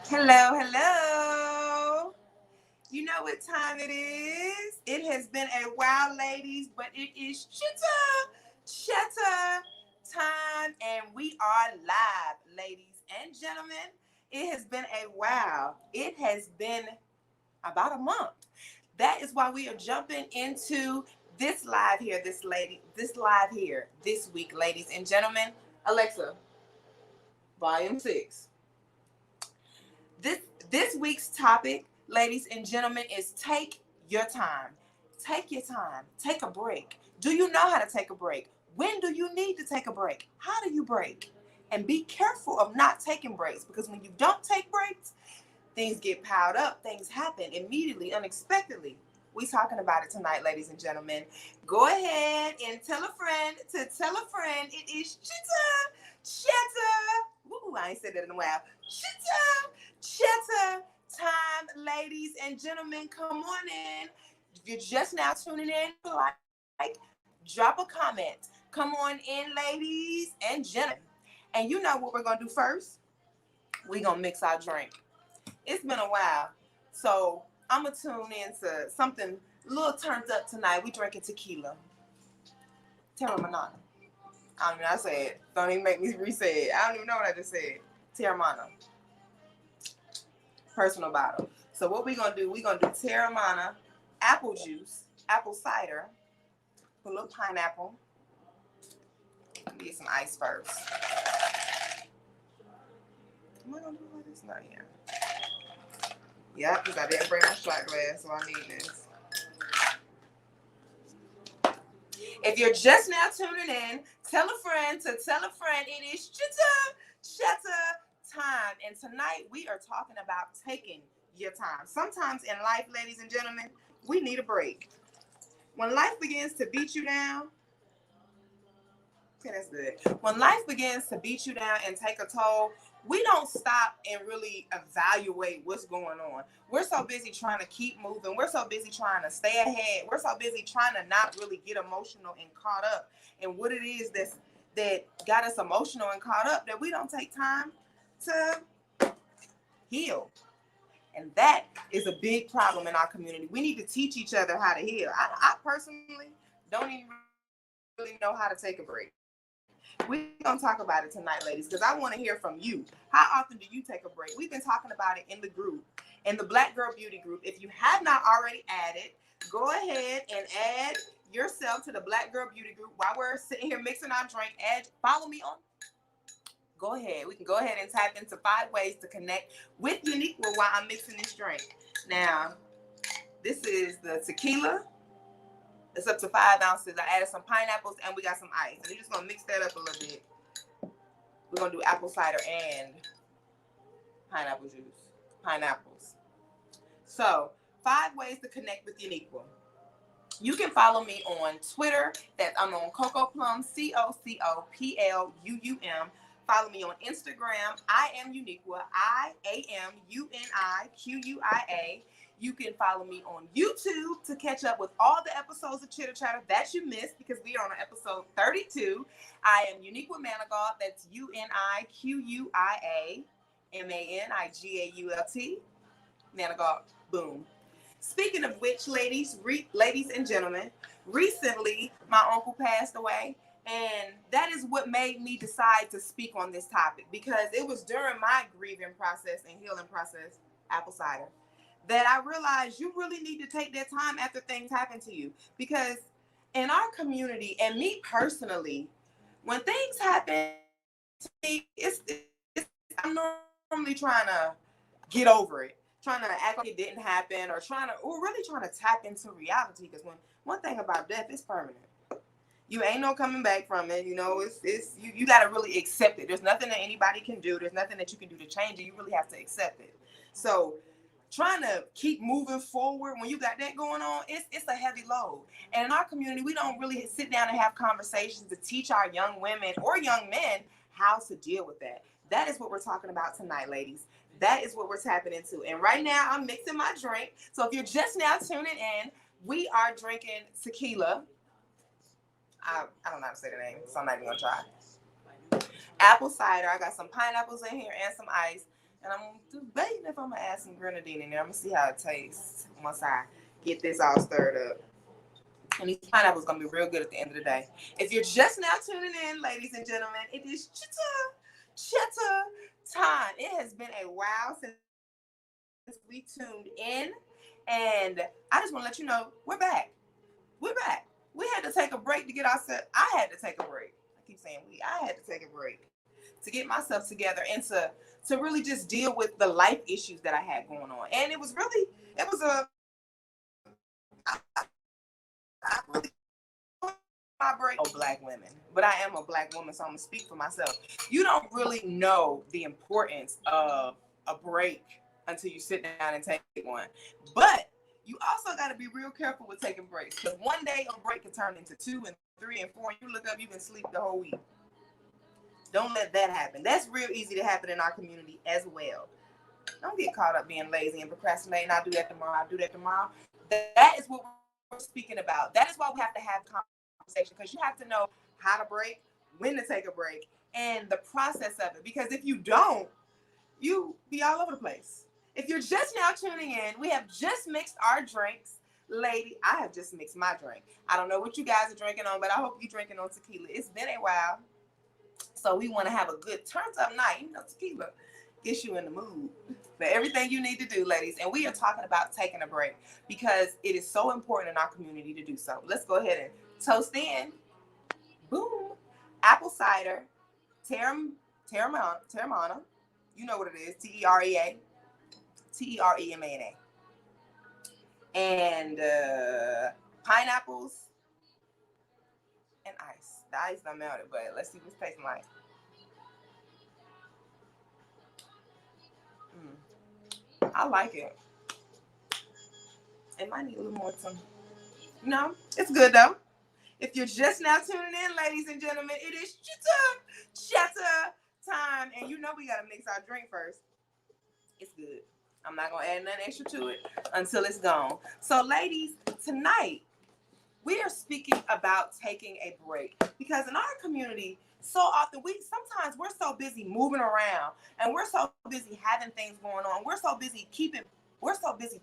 Hello, hello. You know what time it is? It has been a while, ladies, but it is Chitter time, and we are live, ladies and gentlemen. It has been a while. It has been about a month. That is why we are jumping into this live here, this week, ladies and gentlemen. Alexa, volume 6. This this week's topic, ladies and gentlemen, is take your time. Take your time. Take a break. Do you know how to take a break? When do you need to take a break? How do you break? And be careful of not taking breaks, because when you don't take breaks, things get piled up. Things happen immediately, unexpectedly. We talking about it tonight, ladies and gentlemen. Go ahead and tell a friend to tell a friend. It is Chitter. Woo, I ain't said that in a while. Chitter time, ladies and gentlemen. Come on in. If you're just now tuning in, like, drop a comment. Come on in, ladies and gentlemen. And you know what we're gonna do first? We're gonna mix our drink. It's been a while, so I'm gonna tune into something a little turned up tonight. We drinking tequila. Terramana. I don't even know what I said. Don't even make me re-say it. I don't even know what I just said. Terramana. Personal bottle. So what we gonna do? We gonna do Terramana, apple juice, apple cider, put a little pineapple. Let me get some ice first. Am I gonna do like this? Not here. Yeah, because I didn't bring my shot glass, so I need this. If you're just now tuning in, tell a friend to tell a friend. It is Chitter time. And tonight we are talking about taking your time. Sometimes in life, ladies and gentlemen, we need a break. When life begins to beat you down, okay, that's good. When life begins to beat you down and take a toll, we don't stop and really evaluate what's going on. We're so busy trying to keep moving. We're so busy trying to stay ahead. We're so busy trying to not really get emotional and caught up in what it is that got us emotional and caught up, that we don't take time to heal. And that is a big problem in our community. We need to teach each other how to heal. I personally don't even really know how to take a break. We're going to talk about it tonight, ladies, because I want to hear from you. How often do you take a break? We've been talking about it in the group, in the Black Girl Beauty group. If you have not already added, go ahead and add yourself to the Black Girl Beauty group while we're sitting here mixing our drink. Follow me on. Go ahead. We can go ahead and tap into 5 ways to connect with Uniqua while I'm mixing this drink. Now, this is the tequila. It's up to 5 ounces. I added some pineapples and we got some ice. And we're just gonna mix that up a little bit. We're gonna do apple cider and pineapple juice. Pineapples. So, 5 ways to connect with Uniqua. You can follow me on Twitter. I'm on Coco Plum, COCOPLUUM. Follow me on Instagram. I am Uniqua. IAMUNIQUIA. You can follow me on YouTube to catch up with all the episodes of Chitter Chatter that you missed, because we are on episode 32. I am Uniqua Manigault. That's UNIQUIA MANIGAULT. Manigault. Boom. Speaking of which, ladies and gentlemen, recently my uncle passed away, and that is what made me decide to speak on this topic, because it was during my grieving process and healing process, apple cider, that I realized you really need to take that time after things happen to you. Because in our community, and me personally, when things happen to me, I'm normally trying to get over it, trying to act like it didn't happen, or really trying to tap into reality. Because one thing about death, is permanent. You ain't no coming back from it. You know, you got to really accept it. There's nothing that anybody can do. There's nothing that you can do to change it. You really have to accept it. So trying to keep moving forward when you got that going on, it's a heavy load. And in our community, we don't really sit down and have conversations to teach our young women or young men how to deal with that. That is what we're talking about tonight, ladies. That is what we're tapping into. And right now, I'm mixing my drink. So if you're just now tuning in, we are drinking tequila. I don't know how to say the name, so I'm not even going to try. Apple cider. I got some pineapples in here and some ice. And I'm debating if I'm gonna add some grenadine in there. I'm gonna see how it tastes once I get this all stirred up. And these pineapples gonna be real good at the end of the day. If you're just now tuning in, ladies and gentlemen, it is Chitter time. It has been a while since we tuned in, and I just want to let you know we're back. We're back. We had to take a break to get ourselves. I had to take a break. I keep saying we. I had to take a break to get myself together and to really just deal with the life issues that I had going on. And it was really it was a I really my break of black women, but I am a black woman, so I'm gonna speak for myself. You don't really know the importance of a break until you sit down and take one. But you also got to be real careful with taking breaks, because one day a break can turn into 2 and 3 and 4, and you look up, you've been asleep the whole week. Don't let that happen. That's real easy to happen in our community as well. Don't get caught up being lazy and procrastinating. I'll do that tomorrow. I'll do that tomorrow. That is what we're speaking about. That is why we have to have conversation, because you have to know how to break, when to take a break, and the process of it. Because if you don't, you be all over the place. If you're just now tuning in, we have just mixed our drinks. Lady, I have just mixed my drink. I don't know what you guys are drinking on, but I hope you're drinking on tequila. It's been a while. So we want to have a good turns up night. You know, tequila gets you in the mood for everything you need to do, ladies. And we are talking about taking a break because it is so important in our community to do so. Let's go ahead and toast in. Boom. Apple cider, Terramana. You know what it is. Terea. Teremana. And pineapples and ice. The ice done melted, but let's see what's tasting like. I like it. It might need a little more time. No, it's good though. If you're just now tuning in, ladies and gentlemen, it is Chitter time. And you know we gotta mix our drink first. It's good. I'm not gonna add nothing extra to it until it's gone. So, ladies, tonight we are speaking about taking a break, because in our community, so often sometimes we're so busy moving around, and we're so busy having things going on. We're so busy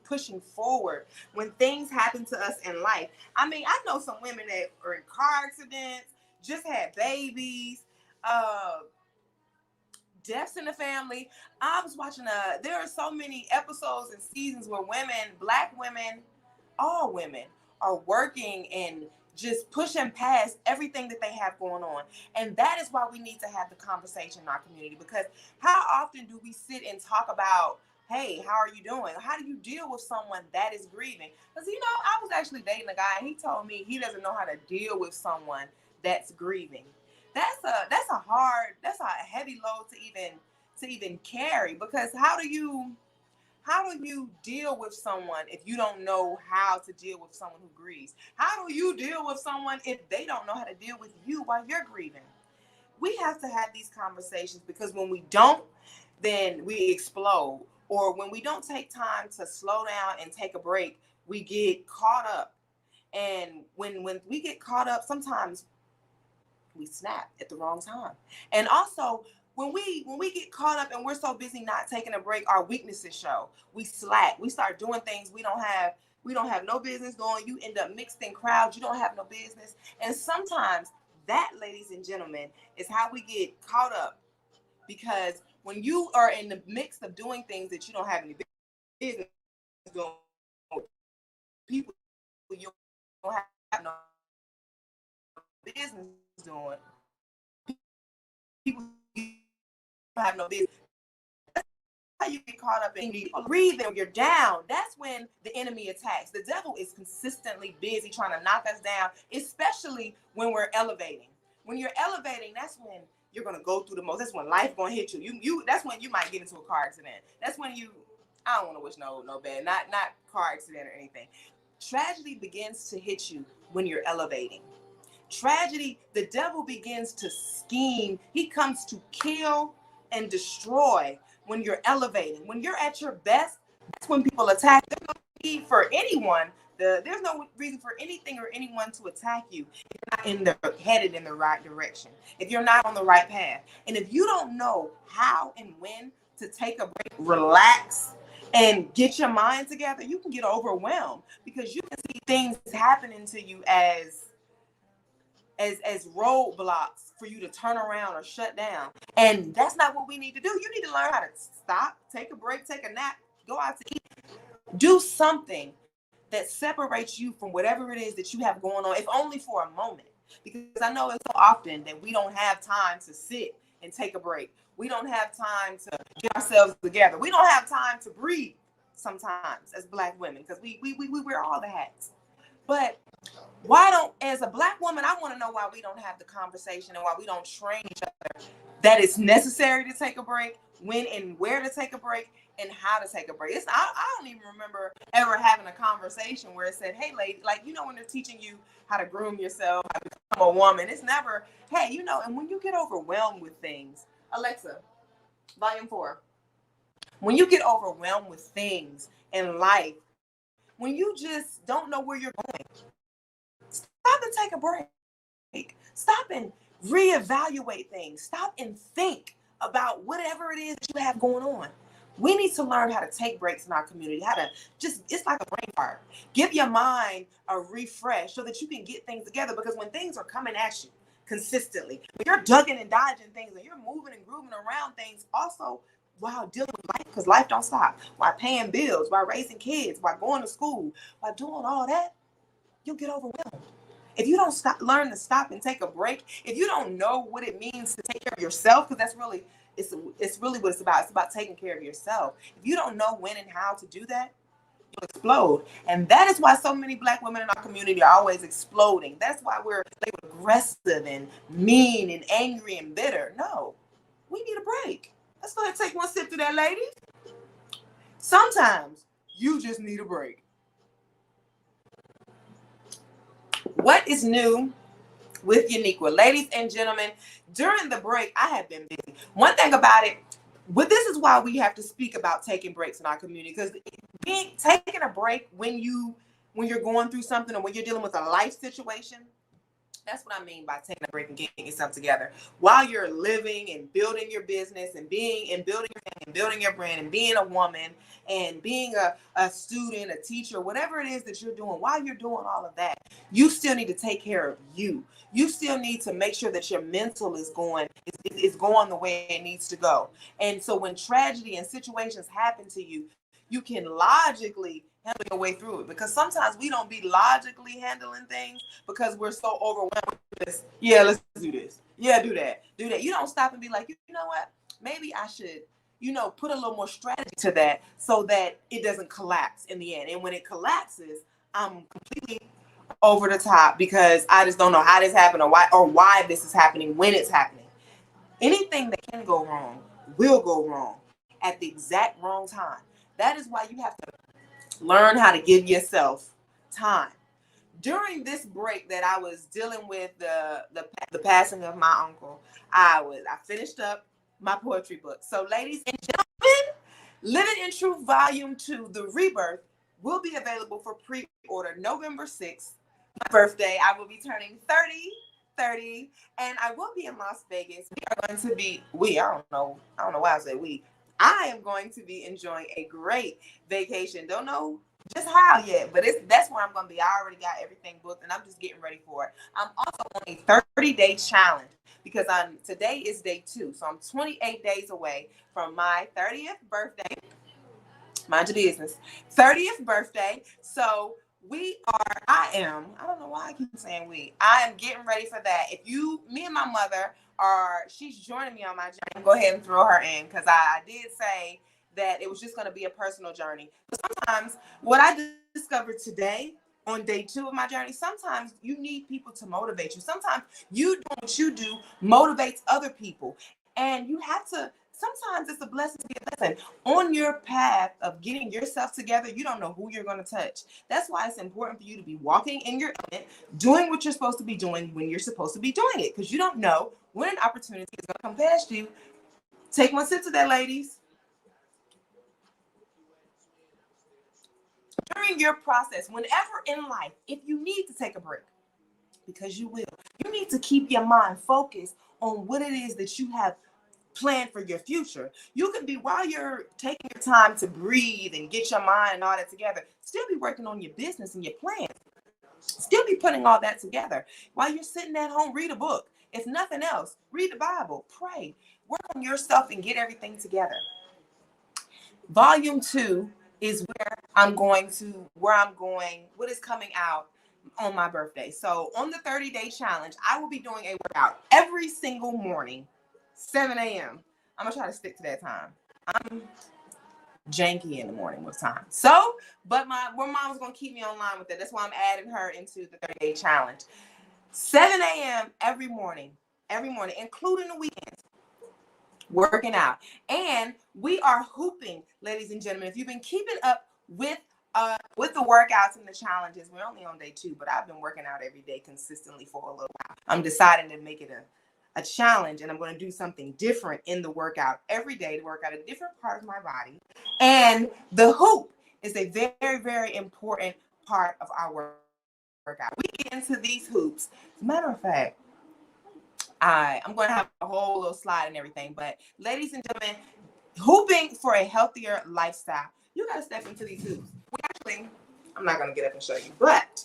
pushing forward when things happen to us in life. I mean, I know some women that are in car accidents, just had babies, deaths in the family. I was watching there are so many episodes and seasons where women, black women, all women are working and just pushing past everything that they have going on. And that is why we need to have the conversation in our community, because how often do we sit and talk about, hey, how are you doing? How do you deal with someone that is grieving? Because, you know, I was actually dating a guy, and he told me he doesn't know how to deal with someone that's grieving. That's a heavy load to even carry, because how do you deal with someone if you don't know how to deal with someone who grieves? How do you deal with someone if they don't know how to deal with you while you're grieving? We have to have these conversations, because when we don't, then we explode. Or when we don't take time to slow down and take a break, we get caught up. And when we get caught up, sometimes we snap at the wrong time. And also, when we get caught up and we're so busy not taking a break, our weaknesses show. We slack. We start doing things we don't have no business doing. You end up mixed in crowds you don't have no business. And sometimes that, ladies and gentlemen, is how we get caught up, because when you are in the mix of doing things that you don't have any business doing, people you don't have no business doing, people you don't have no business. That's how you get caught up in people breathing when you're down. That's when the enemy attacks. The devil is consistently busy trying to knock us down, especially when we're elevating. When you're elevating, that's when you're gonna go through the most. That's when life gonna hit you. You that's when you might get into a car accident. That's when I don't want to wish no bad, not car accident or anything. Tragedy begins to hit you when you're elevating. Tragedy, the devil begins to scheme. He comes to kill and destroy when you're elevating. When you're at your best, that's when people attack. There's no need for anyone There's no reason for anything or anyone to attack you if you're not headed in the right direction, if you're not on the right path. And if you don't know how and when to take a break, relax, and get your mind together, you can get overwhelmed because you can see things happening to you as roadblocks for you to turn around or shut down. And that's not what we need to do. You need to learn how to stop, take a break, take a nap, go out to eat, do something that separates you from whatever it is that you have going on, if only for a moment. Because I know it's so often that we don't have time to sit and take a break. We don't have time to get ourselves together. We don't have time to breathe sometimes as Black women, because we wear all the hats. But why don't, as a Black woman, I want to know why we don't have the conversation and why we don't train each other that it's necessary to take a break, when and where to take a break, and how to take a break. I don't even remember ever having a conversation where it said, hey, lady, like, when they're teaching you how to groom yourself, how to become a woman, it's never, hey, and when you get overwhelmed with things, Alexa, volume 4, when you get overwhelmed with things in life, when you just don't know where you're going, stop and take a break. Stop and reevaluate things. Stop and think about whatever it is that you have going on. We need to learn how to take breaks in our community, how to it's like a brain fart. Give your mind a refresh so that you can get things together, because when things are coming at you consistently, when you're ducking and dodging things and you're moving and grooving around things also while dealing with life, because life don't stop, while paying bills, while raising kids, while going to school, while doing all that, you'll get overwhelmed. If you don't learn to stop and take a break, if you don't know what it means to take care of yourself, because that's really, it's really what it's about. It's about taking care of yourself. If you don't know when and how to do that, you'll explode. And that is why so many Black women in our community are always exploding. That's why we're aggressive and mean and angry and bitter. No, we need a break. Let's go ahead and take one sip to that, ladies. Sometimes you just need a break. What is new with Uniqua? Ladies and gentlemen, during the break, I have been busy. One thing about it, this is why we have to speak about taking breaks in our community, because taking a break when you're going through something, or when you're dealing with a life situation, that's what I mean by taking a break and getting yourself together while you're living and building your business and building your family and building your brand and being a woman and being a student, a teacher, whatever it is that you're doing. While you're doing all of that, you still need to take care of you. You still need to make sure that your mental is going the way it needs to go. And so when tragedy and situations happen to you, you can logically handle your way through it, because sometimes we don't be logically handling things because we're so overwhelmed with this. Yeah, let's do this. Yeah, do that. You don't stop and be like, you know what? Maybe I should, put a little more strategy to that so that it doesn't collapse in the end. And when it collapses, I'm completely over the top because I just don't know how this happened or why this is happening when it's happening. Anything that can go wrong will go wrong at the exact wrong time. That is why you have to learn how to give yourself time. During this break that I was dealing with the passing of my uncle, I finished up my poetry book. So, ladies and gentlemen, Living in Truth Volume 2, The Rebirth, will be available for pre-order November 6th. My birthday, I will be turning 30, and I will be in Las Vegas. I don't know why I said we. I am going to be enjoying a great vacation. Don't know just how yet, but that's where I'm going to be. I already got everything booked, and I'm just getting ready for it. I'm also on a 30-day challenge because today is day 2, so I'm 28 days away from my 30th birthday. Mind your business. 30th birthday. So I don't know why I keep saying we. I am getting ready for that. Me and my mother she's joining me on my journey. Go ahead and throw her in, because I did say that it was just going to be a personal journey. But sometimes what I discovered today on day 2 of my journey, sometimes you need people to motivate you. Sometimes you doing what you do motivates other people. And sometimes it's a blessing to be a blessing. On your path of getting yourself together, you don't know who you're going to touch. That's why it's important for you to be walking in your element, doing what you're supposed to be doing when you're supposed to be doing it, because you don't know when an opportunity is going to come past you. Take one sip to that, ladies. during your process, whenever in life, if you need to take a break, because you will, you need to keep your mind focused on what it is that you have planned for your future. You can be, while you're taking your time to breathe and get your mind and all that together, still be working on your business and your plans. Still be putting all that together. While you're sitting at home, read a book. If nothing else, read the Bible, pray, work on yourself and get everything together. Volume 2 is what is coming out on my birthday. So on the 30-day challenge, I will be doing a workout every single morning, 7 a.m. I'm gonna try to stick to that time. I'm janky in the morning with time. So, but my mom's gonna keep me online with it. That's why I'm adding her into the 30-day challenge. 7 a.m. every morning, including the weekends, working out. And we are hooping, ladies and gentlemen. If you've been keeping up with the workouts and the challenges, we're only on day 2, but I've been working out every day consistently for a little while. I'm deciding to make it a challenge, and I'm going to do something different in the workout every day to work out a different part of my body. And the hoop is a very, very important part of our workout. We get into these hoops. As a matter of fact, I'm going to have a whole little slide and everything, but ladies and gentlemen, hooping for a healthier lifestyle. You got to step into these hoops. I'm not going to get up and show you, but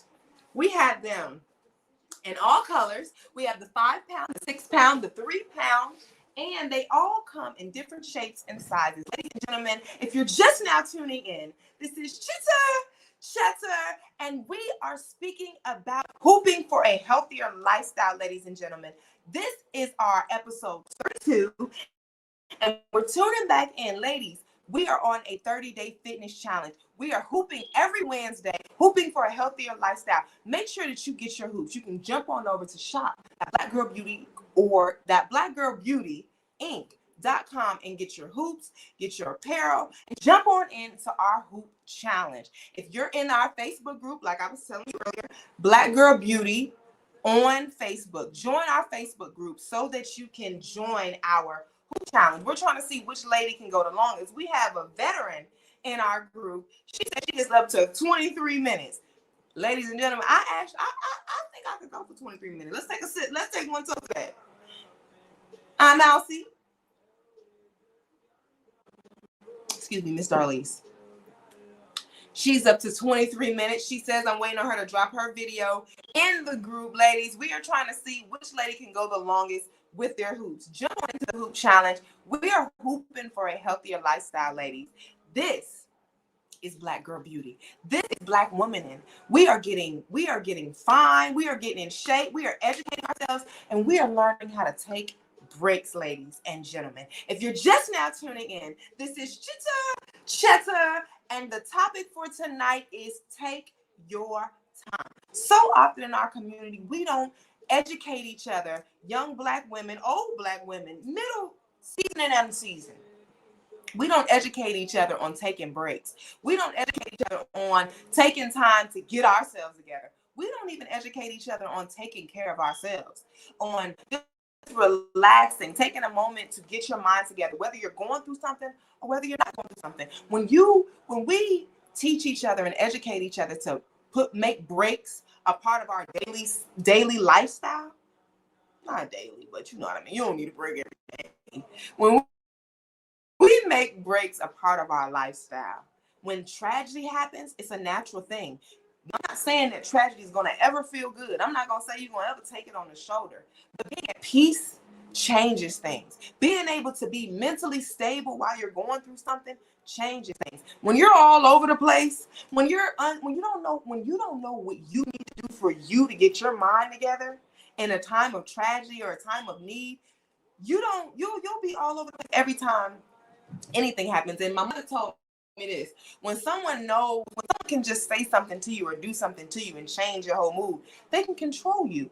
we have them in all colors. We have the 5 pound, the 6 pound, the 3 pound, and they all come in different shapes and sizes. Ladies and gentlemen, if you're just now tuning in, this is Chitter Chatter, and we are speaking about hooping for a healthier lifestyle, ladies and gentlemen. This is our episode 32, and we're tuning back in. Ladies, we are on a 30-day fitness challenge. We are hooping every Wednesday, hooping for a healthier lifestyle. Make sure that you get your hoops. You can jump on over to shop.blackgirlbeauty or that blackgirlbeautyinc.com and get your hoops, get your apparel, and jump on into our hoop challenge. If you're in our Facebook group, like I was telling you earlier, Black Girl Beauty on Facebook, join our Facebook group so that you can join our hoop challenge. We're trying to see which lady can go the longest. We have a veteran in our group. She said she gets up to 23 minutes. Ladies and gentlemen, I think I could go for 23 minutes. Let's take a sit. Let's take one toast to that. I'm Elsie. Excuse me, Miss Darlise. She's up to 23 minutes. She says I'm waiting on her to drop her video in the group. Ladies, we are trying to see which lady can go the longest with their hoops. Jump on into the hoop challenge. We are hooping for a healthier lifestyle, ladies. This is Black Girl Beauty. This is Black Womaning. We are getting fine. We are getting in shape. We are educating ourselves, and we are learning how to take breaks, ladies and gentlemen. If you're just now tuning in, this is Chitter Chatter, and the topic for tonight is take your time. So often in our community, we don't educate each other, young Black women, old Black women, middle season and end season. We don't educate each other on taking breaks. We don't educate each other on taking time to get ourselves together. We don't even educate each other on taking care of ourselves, on relaxing, taking a moment to get your mind together, whether you're going through something or whether you're not going through something. When we teach each other and educate each other to make breaks a part of our daily lifestyle, not daily, but you know what I mean. You don't need a break every day. When we make breaks a part of our lifestyle, when tragedy happens, it's a natural thing. I'm not saying that tragedy is going to ever feel good. I'm not going to say you're going to ever take it on the shoulder. But being at peace changes things. Being able to be mentally stable while you're going through something changes things. When you're all over the place, when you don't know what you need to do for you to get your mind together in a time of tragedy or a time of need, you'll be all over the place every time anything happens. And my mother told me this: when someone can just say something to you or do something to you and change your whole mood, they can control you.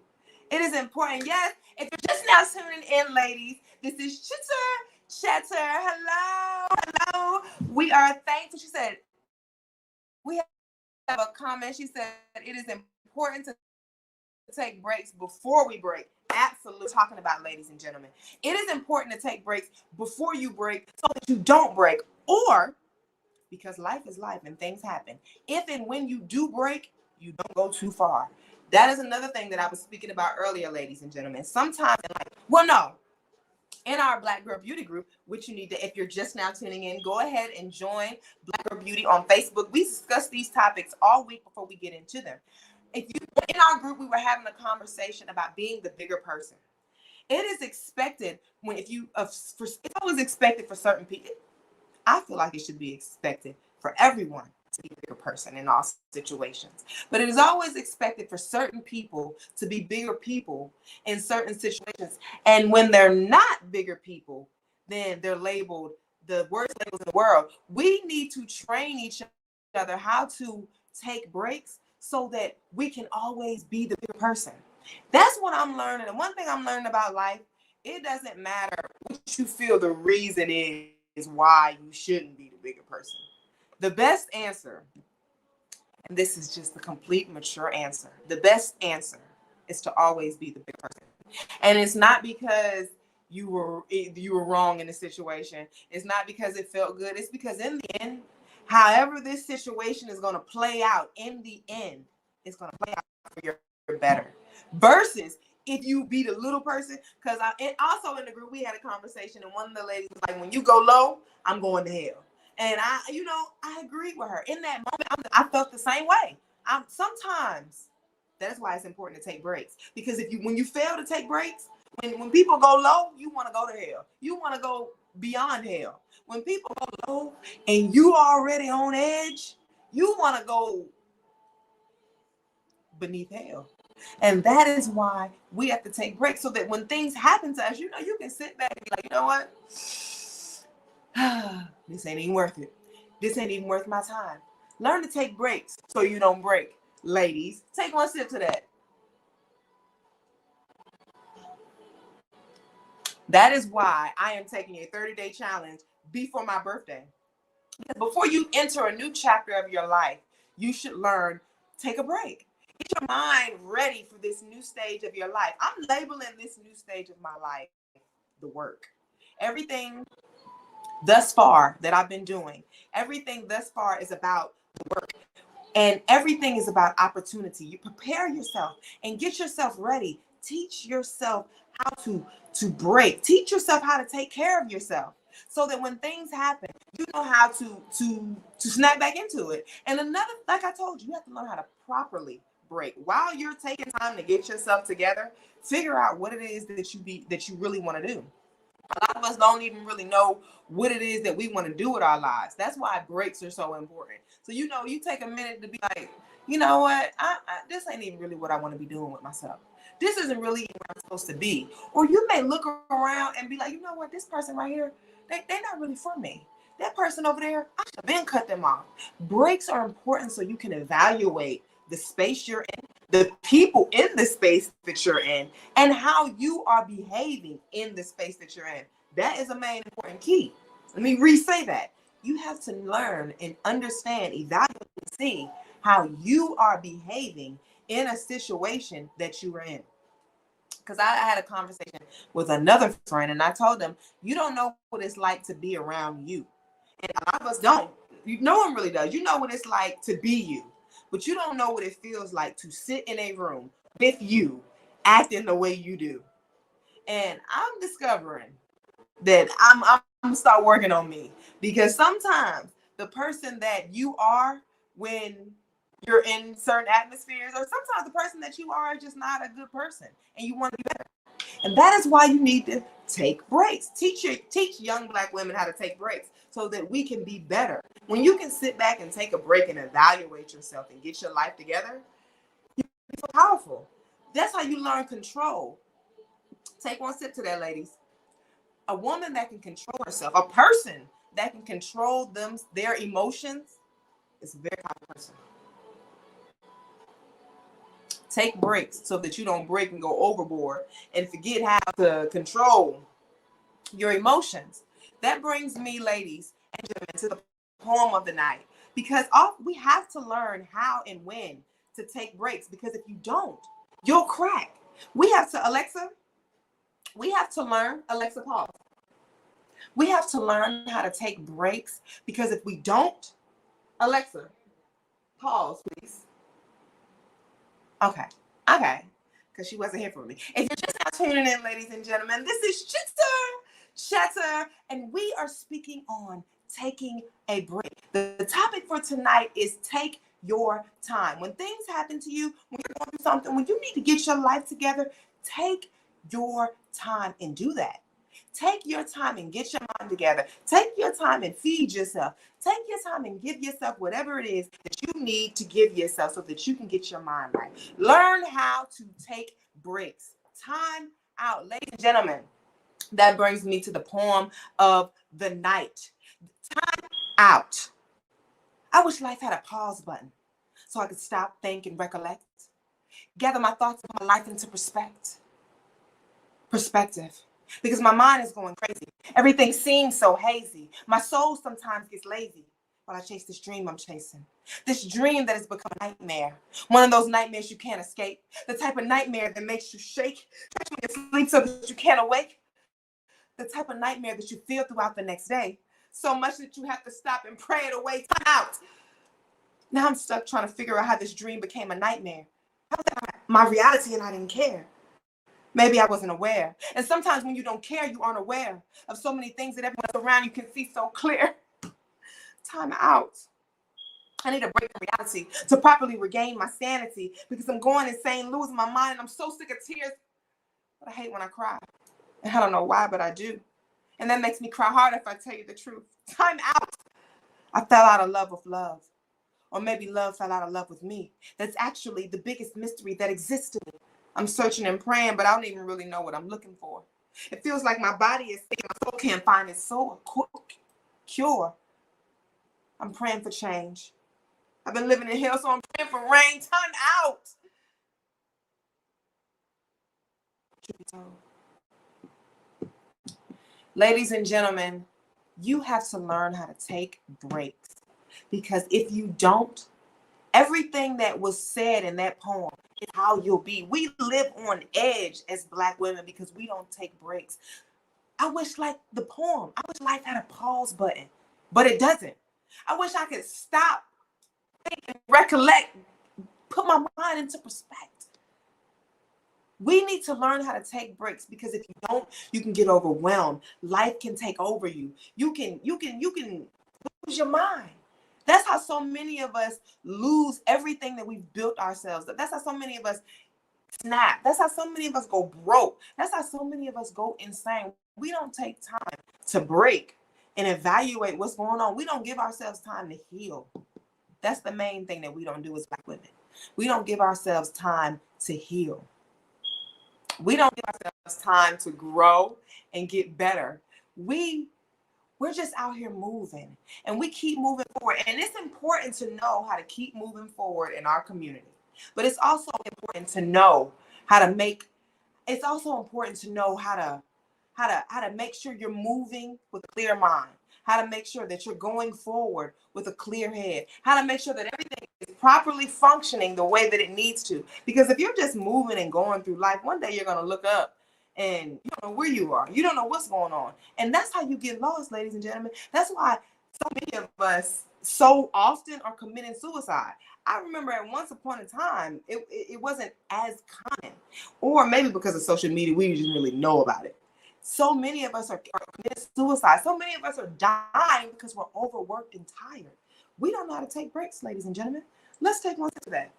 It is important. Yes, if you're just now tuning in, ladies, this is Chitter Chatter. Hello. We are thankful. She said, we have a comment. She said, it is important to take breaks before we break. Absolutely. Talking about, ladies and gentlemen, it is important to take breaks before you break so that you don't break, or because life is life and things happen. If and when you do break, you don't go too far. That is another thing that I was speaking about earlier, ladies and gentlemen. Sometimes in life, well, no, in our Black Girl Beauty group, which you need to, if you're just now tuning in, go ahead and join Black Girl Beauty on Facebook. We discuss these topics all week before we get into them. If you in our group, we were having a conversation about being the bigger person. It is expected when if you it's always expected for certain people. I feel like it should be expected for everyone to be a bigger person in all situations. But it is always expected for certain people to be bigger people in certain situations. And when they're not bigger people, then they're labeled the worst labels in the world. We need to train each other how to take breaks so that we can always be the bigger person. That's what I'm learning. And one thing I'm learning about life, it doesn't matter what you feel the reason is why you shouldn't be the bigger person. The best answer, and this is just the complete mature answer, the best answer is to always be the bigger person. And it's not because you were wrong in the situation. It's not because it felt good. It's because in the end, however this situation is going to play out, in the end, it's going to play out for your better. Versus if you be the little person, because also in the group we had a conversation and one of the ladies was like, when you go low, I'm going to hell. And I agreed with her. In that moment, I felt the same way. Sometimes that's why it's important to take breaks. Because when you fail to take breaks, when people go low, you want to go to hell. You want to go beyond hell. When people go low and you already on edge, you want to go beneath hell. And that is why we have to take breaks so that when things happen to us, you can sit back and be like, you know what? This ain't even worth it. This ain't even worth my time. Learn to take breaks so you don't break. Ladies, take one sip to that. That is why I am taking a 30-day challenge before my birthday. Before you enter a new chapter of your life, you should learn, take a break. Get your mind ready for this new stage of your life. I'm labeling this new stage of my life the work. Everything thus far that I've been doing, everything thus far is about the work. And everything is about opportunity. You prepare yourself and get yourself ready. Teach yourself how to break. Teach yourself how to take care of yourself so that when things happen, you know how to snap back into it. And another, like I told you, you have to learn how to properly break. While you're taking time to get yourself together, figure out what it is that you really want to do. A lot of us don't even really know what it is that we want to do with our lives. That's why breaks are so important. So, you take a minute to be like, you know what? This ain't even really what I want to be doing with myself. This isn't really where I'm supposed to be. Or you may look around and be like, you know what? This person right here, they're not really for me. That person over there, I should have been cut them off. Breaks are important so you can evaluate the space you're in, the people in the space that you're in, and how you are behaving in the space that you're in. That is a main important key. Let me re-say that. You have to learn and understand, evaluate, and see how you are behaving in a situation that you are in. Because I had a conversation with another friend and I told them, you don't know what it's like to be around you. And a lot of us don't. No one really does. You know what it's like to be you. But you don't know what it feels like to sit in a room with you, acting the way you do. And I'm discovering that I'm gonna start working on me, because sometimes the person that you are when you're in certain atmospheres, or sometimes the person that you are is just not a good person, and you want to be better. And that is why you need to take breaks. Teach young Black women how to take breaks so that we can be better. When you can sit back and take a break and evaluate yourself and get your life together, you're so powerful. That's how you learn control. Take one sip to that, ladies. A woman that can control herself, a person that can control their emotions, is a very powerful person. Take breaks so that you don't break and go overboard and forget how to control your emotions. That brings me, ladies and gentlemen, to the poem of the night, because we have to learn how and when to take breaks, because if you don't, you'll crack. We have to learn, Alexa, pause. We have to learn how to take breaks, because if we don't, Alexa, pause, please. Okay. Okay. Because she wasn't here for me. If you're just now tuning in, ladies and gentlemen, this is Chitter, and we are speaking on taking a break. The topic for tonight is take your time. When things happen to you, when you're going through something, when you need to get your life together, take your time and do that. Take your time and get your mind together. Take your time and feed yourself. Take your time and give yourself whatever it is that you need to give yourself so that you can get your mind right. Learn how to take breaks. Time out. Ladies and gentlemen, that brings me to the poem of the night. Time out. I wish life had a pause button so I could stop, think, and recollect. Gather my thoughts and my life into perspective. Because my mind is going crazy. Everything seems so hazy. My soul sometimes gets lazy while I chase this dream I'm chasing. This dream that has become a nightmare. One of those nightmares you can't escape. The type of nightmare that makes you shake, tries you to sleep so that you can't awake. The type of nightmare that you feel throughout the next day. So much that you have to stop and pray it away. Time out. Now I'm stuck trying to figure out how this dream became a nightmare. How was that my reality and I didn't care? Maybe I wasn't aware. And sometimes when you don't care, you aren't aware of so many things that everyone around you can see so clear. Time out. I need a break from reality to properly regain my sanity, because I'm going insane, losing my mind, and I'm so sick of tears. But I hate when I cry. And I don't know why, but I do. And that makes me cry hard if I tell you the truth. Time out. I fell out of love with love. Or maybe love fell out of love with me. That's actually the biggest mystery that exists to me. I'm searching and praying, but I don't even really know what I'm looking for. It feels like my body is sick, my soul can't find its soul cure. I'm praying for change. I've been living in hell, so I'm praying for rain. Time out. Ladies and gentlemen, you have to learn how to take breaks, because if you don't, everything that was said in that poem is how you'll be. We live on edge as Black women because we don't take breaks. I wish, like the poem, I wish life had a pause button, but it doesn't. I wish I could stop, think, and recollect, put my mind into perspective. We need to learn how to take breaks, because if you don't, you can get overwhelmed. Life can take over you. You can lose your mind. That's how so many of us lose everything that we've built ourselves. That's how so many of us snap. That's how so many of us go broke. That's how so many of us go insane. We don't take time to break and evaluate what's going on. We don't give ourselves time to heal. That's the main thing that we don't do as Black women. We don't give ourselves time to heal. We don't give ourselves time to grow and get better. We're just out here moving, and we keep moving forward. And it's important to know how to keep moving forward in our community. But it's also important to know how to make, it's also important to know how to make sure you're moving with a clear mind, how to make sure that you're going forward with a clear head, how to make sure that everything is properly functioning the way that it needs to. Because if you're just moving and going through life, one day you're going to look up and you don't know where you are. You don't know what's going on. And that's how you get lost, ladies and gentlemen. That's why so many of us so often are committing suicide. I remember at once upon a time, it wasn't as common. Or maybe because of social media, we didn't really know about it. So many of us are committing suicide. So many of us are dying because we're overworked and tired. We don't know how to take breaks, ladies and gentlemen. Let's take one to that.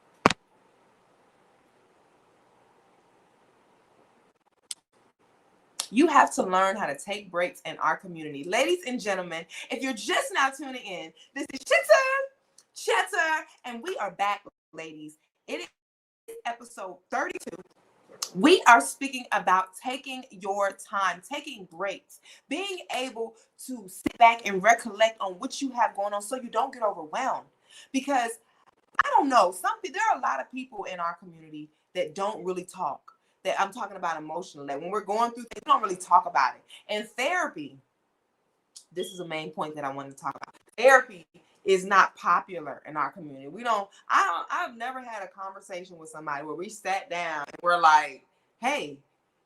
You have to learn how to take breaks in our community. Ladies and gentlemen, if you're just now tuning in, this is Chatter, and we are back, ladies. It is episode 32. We are speaking about taking your time, taking breaks, being able to sit back and recollect on what you have going on so you don't get overwhelmed. Because I don't know, there are a lot of people in our community that don't really talk. That I'm talking about emotionally. That when we're going through things, we don't really talk about it. And therapy, this is a main point that I wanted to talk about. Therapy is not popular in our community. I've never had a conversation with somebody where we sat down and we're like, hey,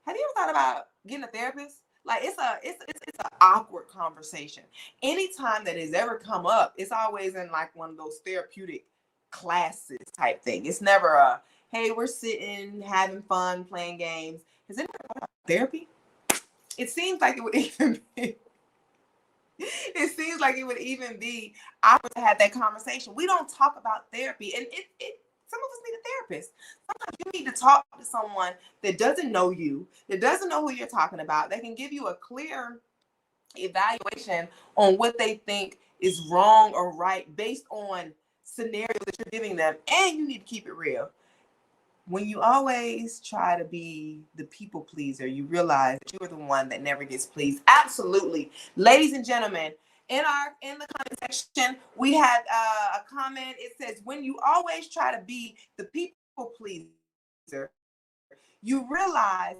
have you ever thought about getting a therapist? Like it's an awkward conversation. Anytime that has ever come up, it's always in like one of those therapeutic classes type thing. It's never a hey, we're sitting having fun playing games. Has anyone thought about therapy? It seems like it would even be. It seems like it would even be awkward to have that conversation. We don't talk about therapy, and some of us need a therapist. Sometimes you need to talk to someone that doesn't know you, that doesn't know who you're talking about, that can give you a clear evaluation on what they think is wrong or right based on scenarios that you're giving them. And you need to keep it real. When you always try to be the people pleaser, you realize that you are the one that never gets pleased. Absolutely. Ladies and gentlemen, in the comment section, we had a comment. It says, when you always try to be the people pleaser, you realize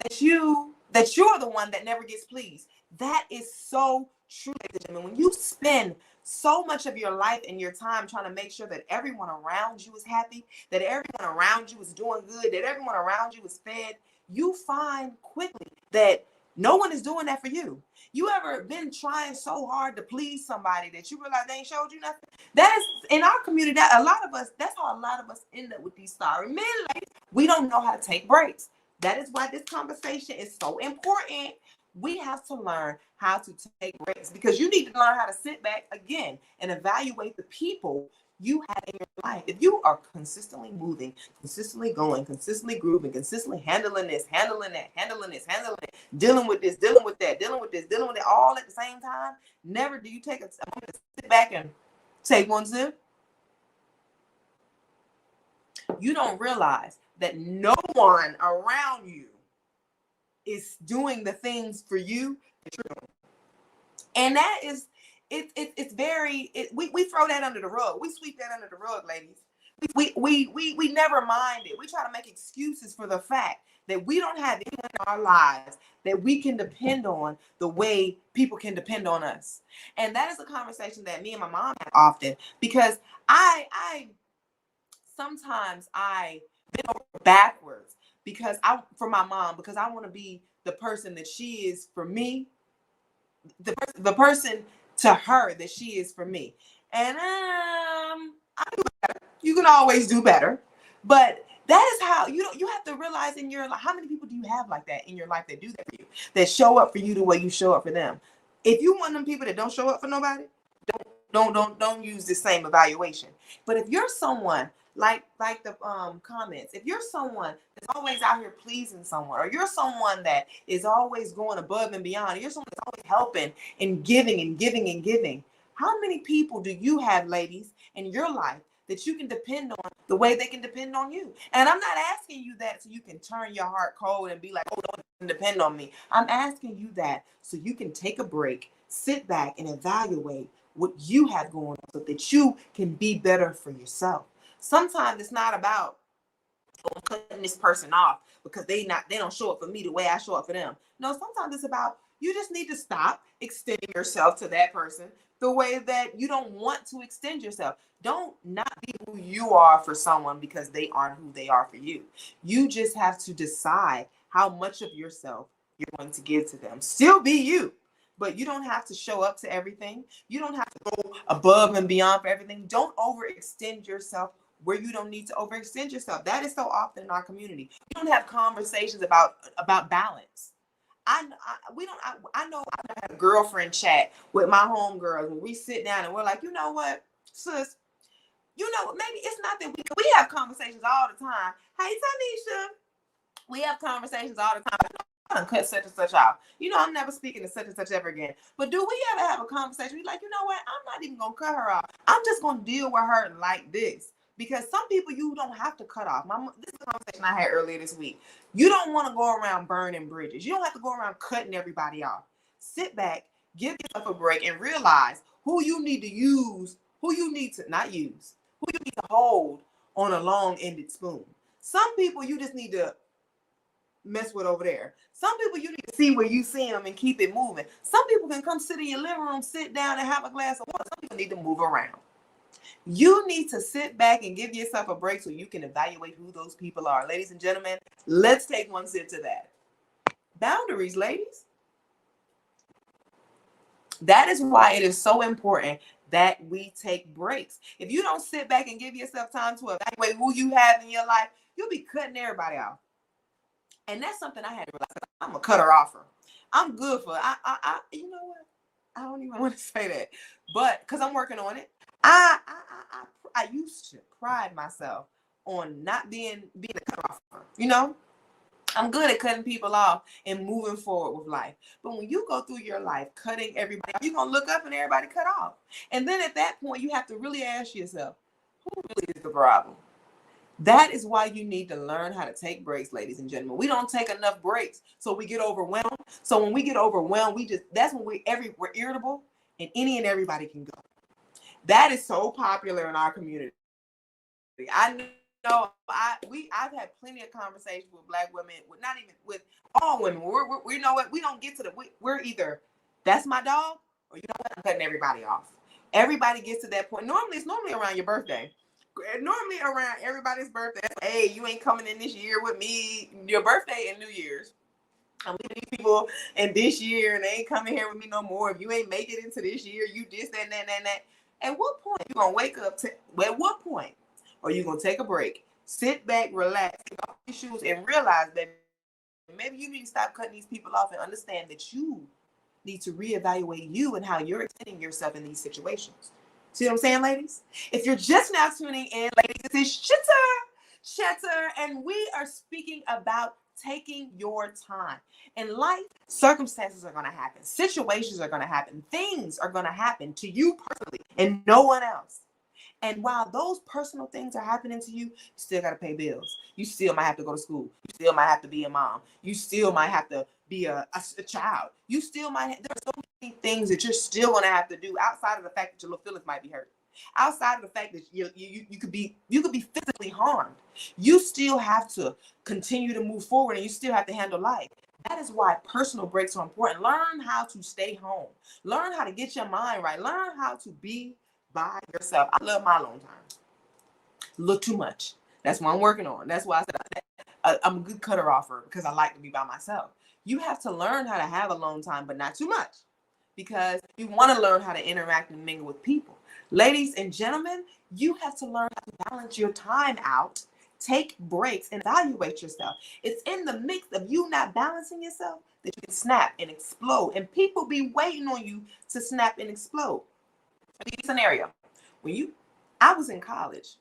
that you're the one that never gets pleased. That is so true, ladies and gentlemen. When you spend so much of your life and your time trying to make sure that everyone around you is happy, that everyone around you is doing good, that everyone around you is fed, you find quickly that no one is doing that for you. You ever been trying so hard to please somebody that you realize they ain't showed you nothing? That is in our community. That a lot of us, that's how a lot of us end up with these sorry men. Ladies, we don't know how to take breaks. That is why this conversation is so important. We have to learn how to take breaks because you need to learn how to sit back again and evaluate the people you have in your life. If you are consistently moving, consistently going, consistently grooving, consistently handling this, handling that, handling this, handling it, dealing with this, dealing with that, dealing with this, dealing with it all at the same time, never do you take a moment to sit back and take one sip. You don't realize that no one around you is doing the things for you that you're doing. And that is, it's very, we throw that under the rug. We sweep that under the rug, ladies. We never mind it. We try to make excuses for the fact that we don't have anyone in our lives that we can depend on the way people can depend on us. And that is a conversation that me and my mom have often because I sometimes I bend over backwards because for my mom, because I want to be the person that she is for me, the person to her that she is for me. And I do better. You can always do better, but that is how you have to realize in your life, how many people do you have like that in your life that do that for you, that show up for you the way you show up for them. If you want them people that don't show up for nobody, don't use the same evaluation. But if you're someone like the comments, if you're someone that's always out here pleasing someone, or you're someone that is always going above and beyond, you're someone that's always helping and giving and giving and giving, how many people do you have, ladies, in your life that you can depend on the way they can depend on you? And I'm not asking you that so you can turn your heart cold and be like, oh, don't depend on me. I'm asking you that so you can take a break, sit back and evaluate what you have going on so that you can be better for yourself. Sometimes it's not about cutting this person off because they don't show up for me the way I show up for them. No, sometimes it's about you just need to stop extending yourself to that person the way that you don't want to extend yourself. Don't not be who you are for someone because they aren't who they are for you. You just have to decide how much of yourself you're going to give to them. Still be you. But you don't have to show up to everything. You don't have to go above and beyond for everything. Don't overextend yourself where you don't need to overextend yourself. That is so often in our community. We don't have conversations about balance. I know I had a girlfriend chat with my homegirls when we sit down and we're like, you know what, sis, you know, maybe it's not that we have conversations all the time. Hey, Tanisha, we have conversations all the time. I done cut such and such off. You know, I'm never speaking to such and such ever again. But do we ever have a conversation? We're like, you know what? I'm not even gonna cut her off. I'm just gonna deal with her like this. Because some people you don't have to cut off. This is a conversation I had earlier this week. You don't want to go around burning bridges. You don't have to go around cutting everybody off. Sit back, give yourself a break, and realize who you need to use, who you need to not use, who you need to hold on a long-ended spoon. Some people you just need to mess with over there. Some people you need to see where you see them and keep it moving. Some people can come sit in your living room, sit down and have a glass of water. Some people need to move around. You need to sit back and give yourself a break so you can evaluate who those people are. Ladies and gentlemen, let's take one sip to that. Boundaries, ladies. That is why it is so important that we take breaks. If you don't sit back and give yourself time to evaluate who you have in your life, you'll be cutting everybody off. And that's something I had to realize. I'm a cutter offer. I'm good for you know what? I don't even want to say that, but because I'm working on it, I used to pride myself on not being a cutter offer. You know, I'm good at cutting people off and moving forward with life. But when you go through your life cutting everybody off, you're going to look up and everybody cut off. And then at that point, you have to really ask yourself, who really is the problem? That is why you need to learn how to take breaks, ladies and gentlemen. We don't take enough breaks, so we get overwhelmed. So when we get overwhelmed, that's when we're irritable, and any and everybody can go. That is so popular in our community. I know I've had plenty of conversations with Black women, not even with all women. We you know what? We don't get to we're either that's my dog, or you know what? I'm cutting everybody off. Everybody gets to that point. It's normally around your birthday. Normally around everybody's birthday. Hey, you ain't coming in this year with me. Your birthday and New Year's. I'm leaving these people in this year and they ain't coming here with me no more. If you ain't make it into this year, you this, that, and that, and that. At what point you gonna wake up at what point are you gonna take a break, sit back, relax, take off your shoes, and realize that maybe you need to stop cutting these people off and understand that you need to reevaluate you and how you're extending yourself in these situations. See what I'm saying, ladies? If you're just now tuning in, ladies, this is Chitter, and we are speaking about taking your time. In life, circumstances are going to happen. Situations are going to happen. Things are going to happen to you personally and no one else. And while those personal things are happening to you, you still got to pay bills. You still might have to go to school. You still might have to be a mom. You still might have to be a child. You still might there are so many things that you're still going to have to do outside of the fact that your little feelings might be hurt. Outside of the fact that you could be physically harmed. You still have to continue to move forward and you still have to handle life. That is why personal breaks are important. Learn how to stay home. Learn how to get your mind right. Learn how to be by yourself. I love my alone time. Look too much. That's what I'm working on. That's why I said I'm a good cutter offer because I like to be by myself. You have to learn how to have alone time, but not too much because you want to learn how to interact and mingle with people. Ladies and gentlemen, you have to learn how to balance your time out, take breaks, and evaluate yourself. It's in the mix of you not balancing yourself that you can snap and explode. And people be waiting on you to snap and explode. Scenario. I was in college,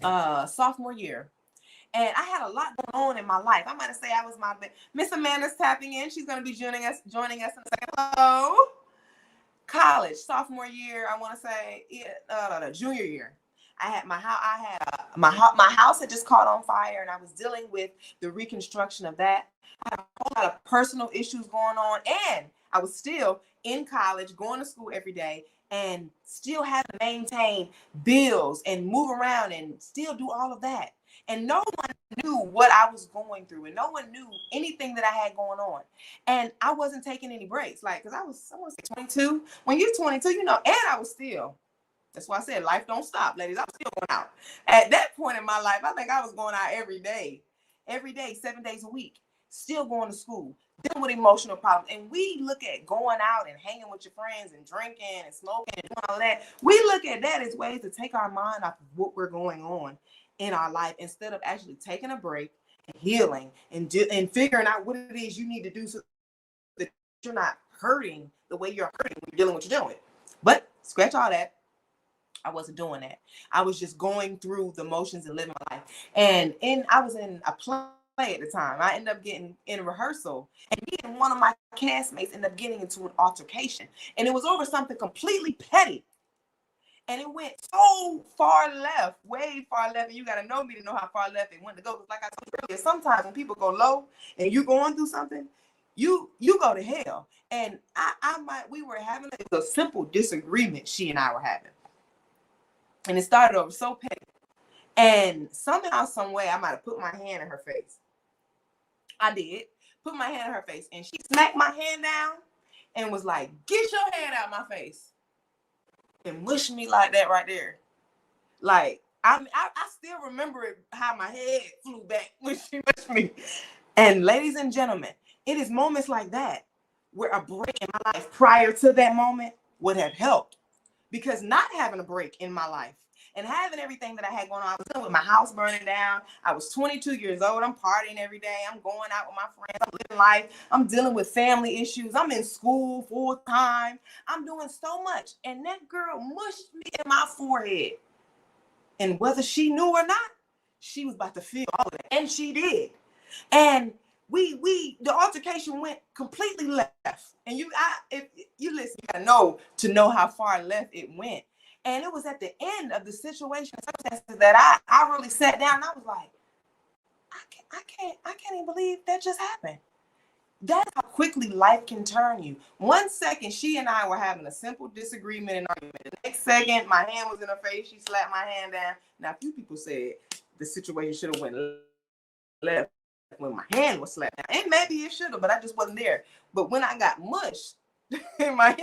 sophomore year, and I had a lot going on in my life. I might say I was Miss Amanda's tapping in. She's going to be joining us in a second. Hello. College, sophomore year. I want to say junior year. My house had just caught on fire, and I was dealing with the reconstruction of that. I had a whole lot of personal issues going on, and I was still in college, going to school every day, and still having to maintain bills and move around and still do all of that. And no one knew what I was going through, and no one knew anything that I had going on. And I wasn't taking any breaks, because I want to say 22. When you're 22, and I was still. That's why I said life don't stop, ladies. I was still going out. At that point in my life, I think I was going out every day, 7 days a week, still going to school, dealing with emotional problems. And we look at going out and hanging with your friends and drinking and smoking and doing all that. We look at that as ways to take our mind off of what we're going on in our life instead of actually taking a break and healing and figuring out what it is you need to do so that you're not hurting the way you're hurting when you're dealing with what you're dealing with. But scratch all that. I wasn't doing that. I was just going through the motions and living my life. And I was in a play at the time. I ended up getting in rehearsal, and me and one of my castmates ended up getting into an altercation. And it was over something completely petty. And it went so far left, way far left. And you got to know me to know how far left it went to go. Because like I told you earlier, sometimes when people go low and you're going through something, you go to hell. And we were having a simple disagreement she and I were having. And it started over so petty. And somehow, some way, I might have put my hand in her face. I did. Put my hand in her face. And she smacked my hand down and was like, "Get your hand out of my face." And mushed me like that right there. Like, I still remember it, how my head flew back when she mushed me. And ladies and gentlemen, it is moments like that where a break in my life prior to that moment would have helped. Because not having a break in my life and having everything that I had going on, I was dealing with my house burning down. I was 22 years old. I'm partying every day. I'm going out with my friends. I'm living life. I'm dealing with family issues. I'm in school full time. I'm doing so much. And that girl mushed me in my forehead. And whether she knew or not, she was about to feel all of that. And she did. And the altercation went completely left. And if you listen, you gotta know to know how far left it went. And it was at the end of the situation, circumstances that I really sat down and I was like, I can't even believe that just happened. That's how quickly life can turn you. 1 second, she and I were having a simple disagreement and argument. The next second, my hand was in her face. She slapped my hand down. Now, a few people said the situation should have went left when my hand was slapped down. And maybe it should have, but I just wasn't there. But when I got mushed in my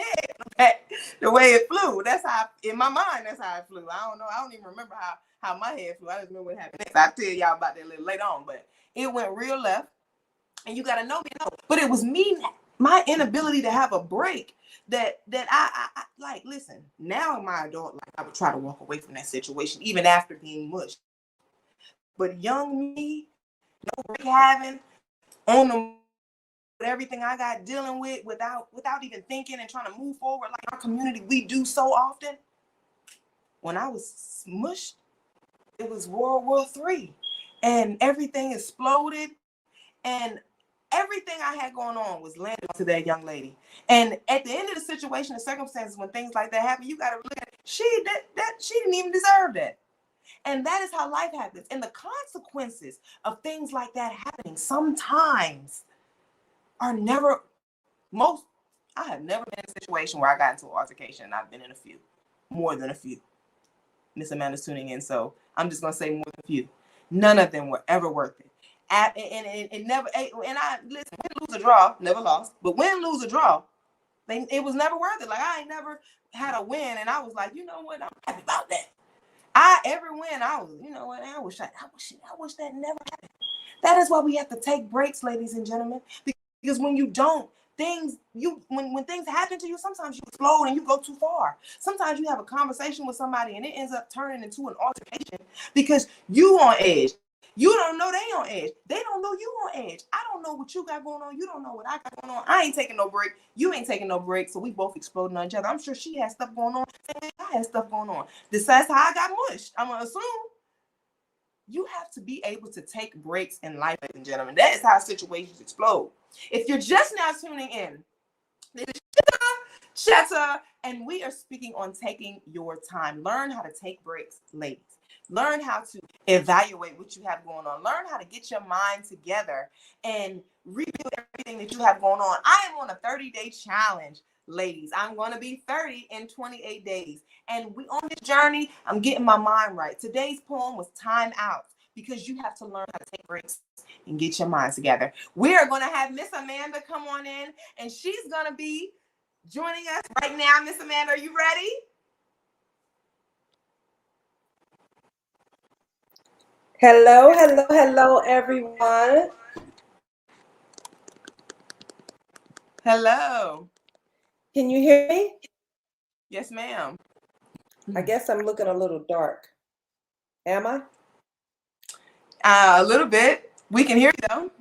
head, the way it flew, that's how, in my mind, that's how it flew. I don't know. I don't even remember how my head flew. I just remember what happened next. I'll tell y'all about that a little later on. But it went real left. And you got to know me. But it was me, my inability to have a break that I like, listen, now in my adult life, I would try to walk away from that situation, even after being mushed. But young me, no break having, on the with everything I got dealing with without even thinking and trying to move forward like our community we do so often. When I was smushed, it was World War III, and everything exploded, and everything I had going on was landed to that young lady. And at the end of the situation, the circumstances, when things like that happen, you got to look at it. She didn't even deserve that. And that is how life happens. And the consequences of things like that happening sometimes are never, I have never been in a situation where I got into an altercation, and I've been in a few, more than a few. Miss Amanda's tuning in, so I'm just going to say more than a few. None of them were ever worth it. And it never, and I, listen, win, lose, or draw, never lost, but win, lose, or draw, it was never worth it. Like, I ain't never had a win, and I was like, you know what, I'm happy about that. Every win, I was, you know what, I wish that never happened. That is why we have to take breaks, ladies and gentlemen, because when you don't, when things happen to you, sometimes you explode and you go too far. Sometimes you have a conversation with somebody and it ends up turning into an altercation because you on edge. You don't know they on edge. They don't know you on edge. I don't know what you got going on. You don't know what I got going on. I ain't taking no break. You ain't taking no break. So we both exploding on each other. I'm sure she has stuff going on. I had stuff going on. That's how I got mushed. I'm going to assume. You have to be able to take breaks in life, ladies and gentlemen. That is how situations explode. If you're just now tuning in, this is Chitter Chatter, and we are speaking on taking your time. Learn how to take breaks, ladies. Learn how to evaluate what you have going on. Learn how to get your mind together and rebuild everything that you have going on. I am on a 30-day challenge, ladies. I'm going to be 30 in 28 days. And we on this journey, I'm getting my mind right. Today's poem was Time Out, because you have to learn how to take breaks and get your mind together. We are going to have Miss Amanda come on in, and she's going to be joining us right now. Miss Amanda, are you ready? Hello, hello, hello, everyone. Hello. Can you hear me? Yes, ma'am. I guess I'm looking a little dark. Am I? A little bit. We can hear you, though.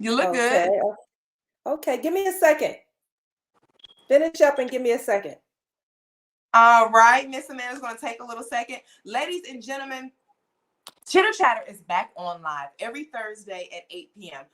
You look Okay. good. Okay, give me a second. Finish up and give me a second. All right. Miss Amanda's going to take a little second. Ladies and gentlemen, Chitter Chatter is back on live every Thursday at 8 p.m.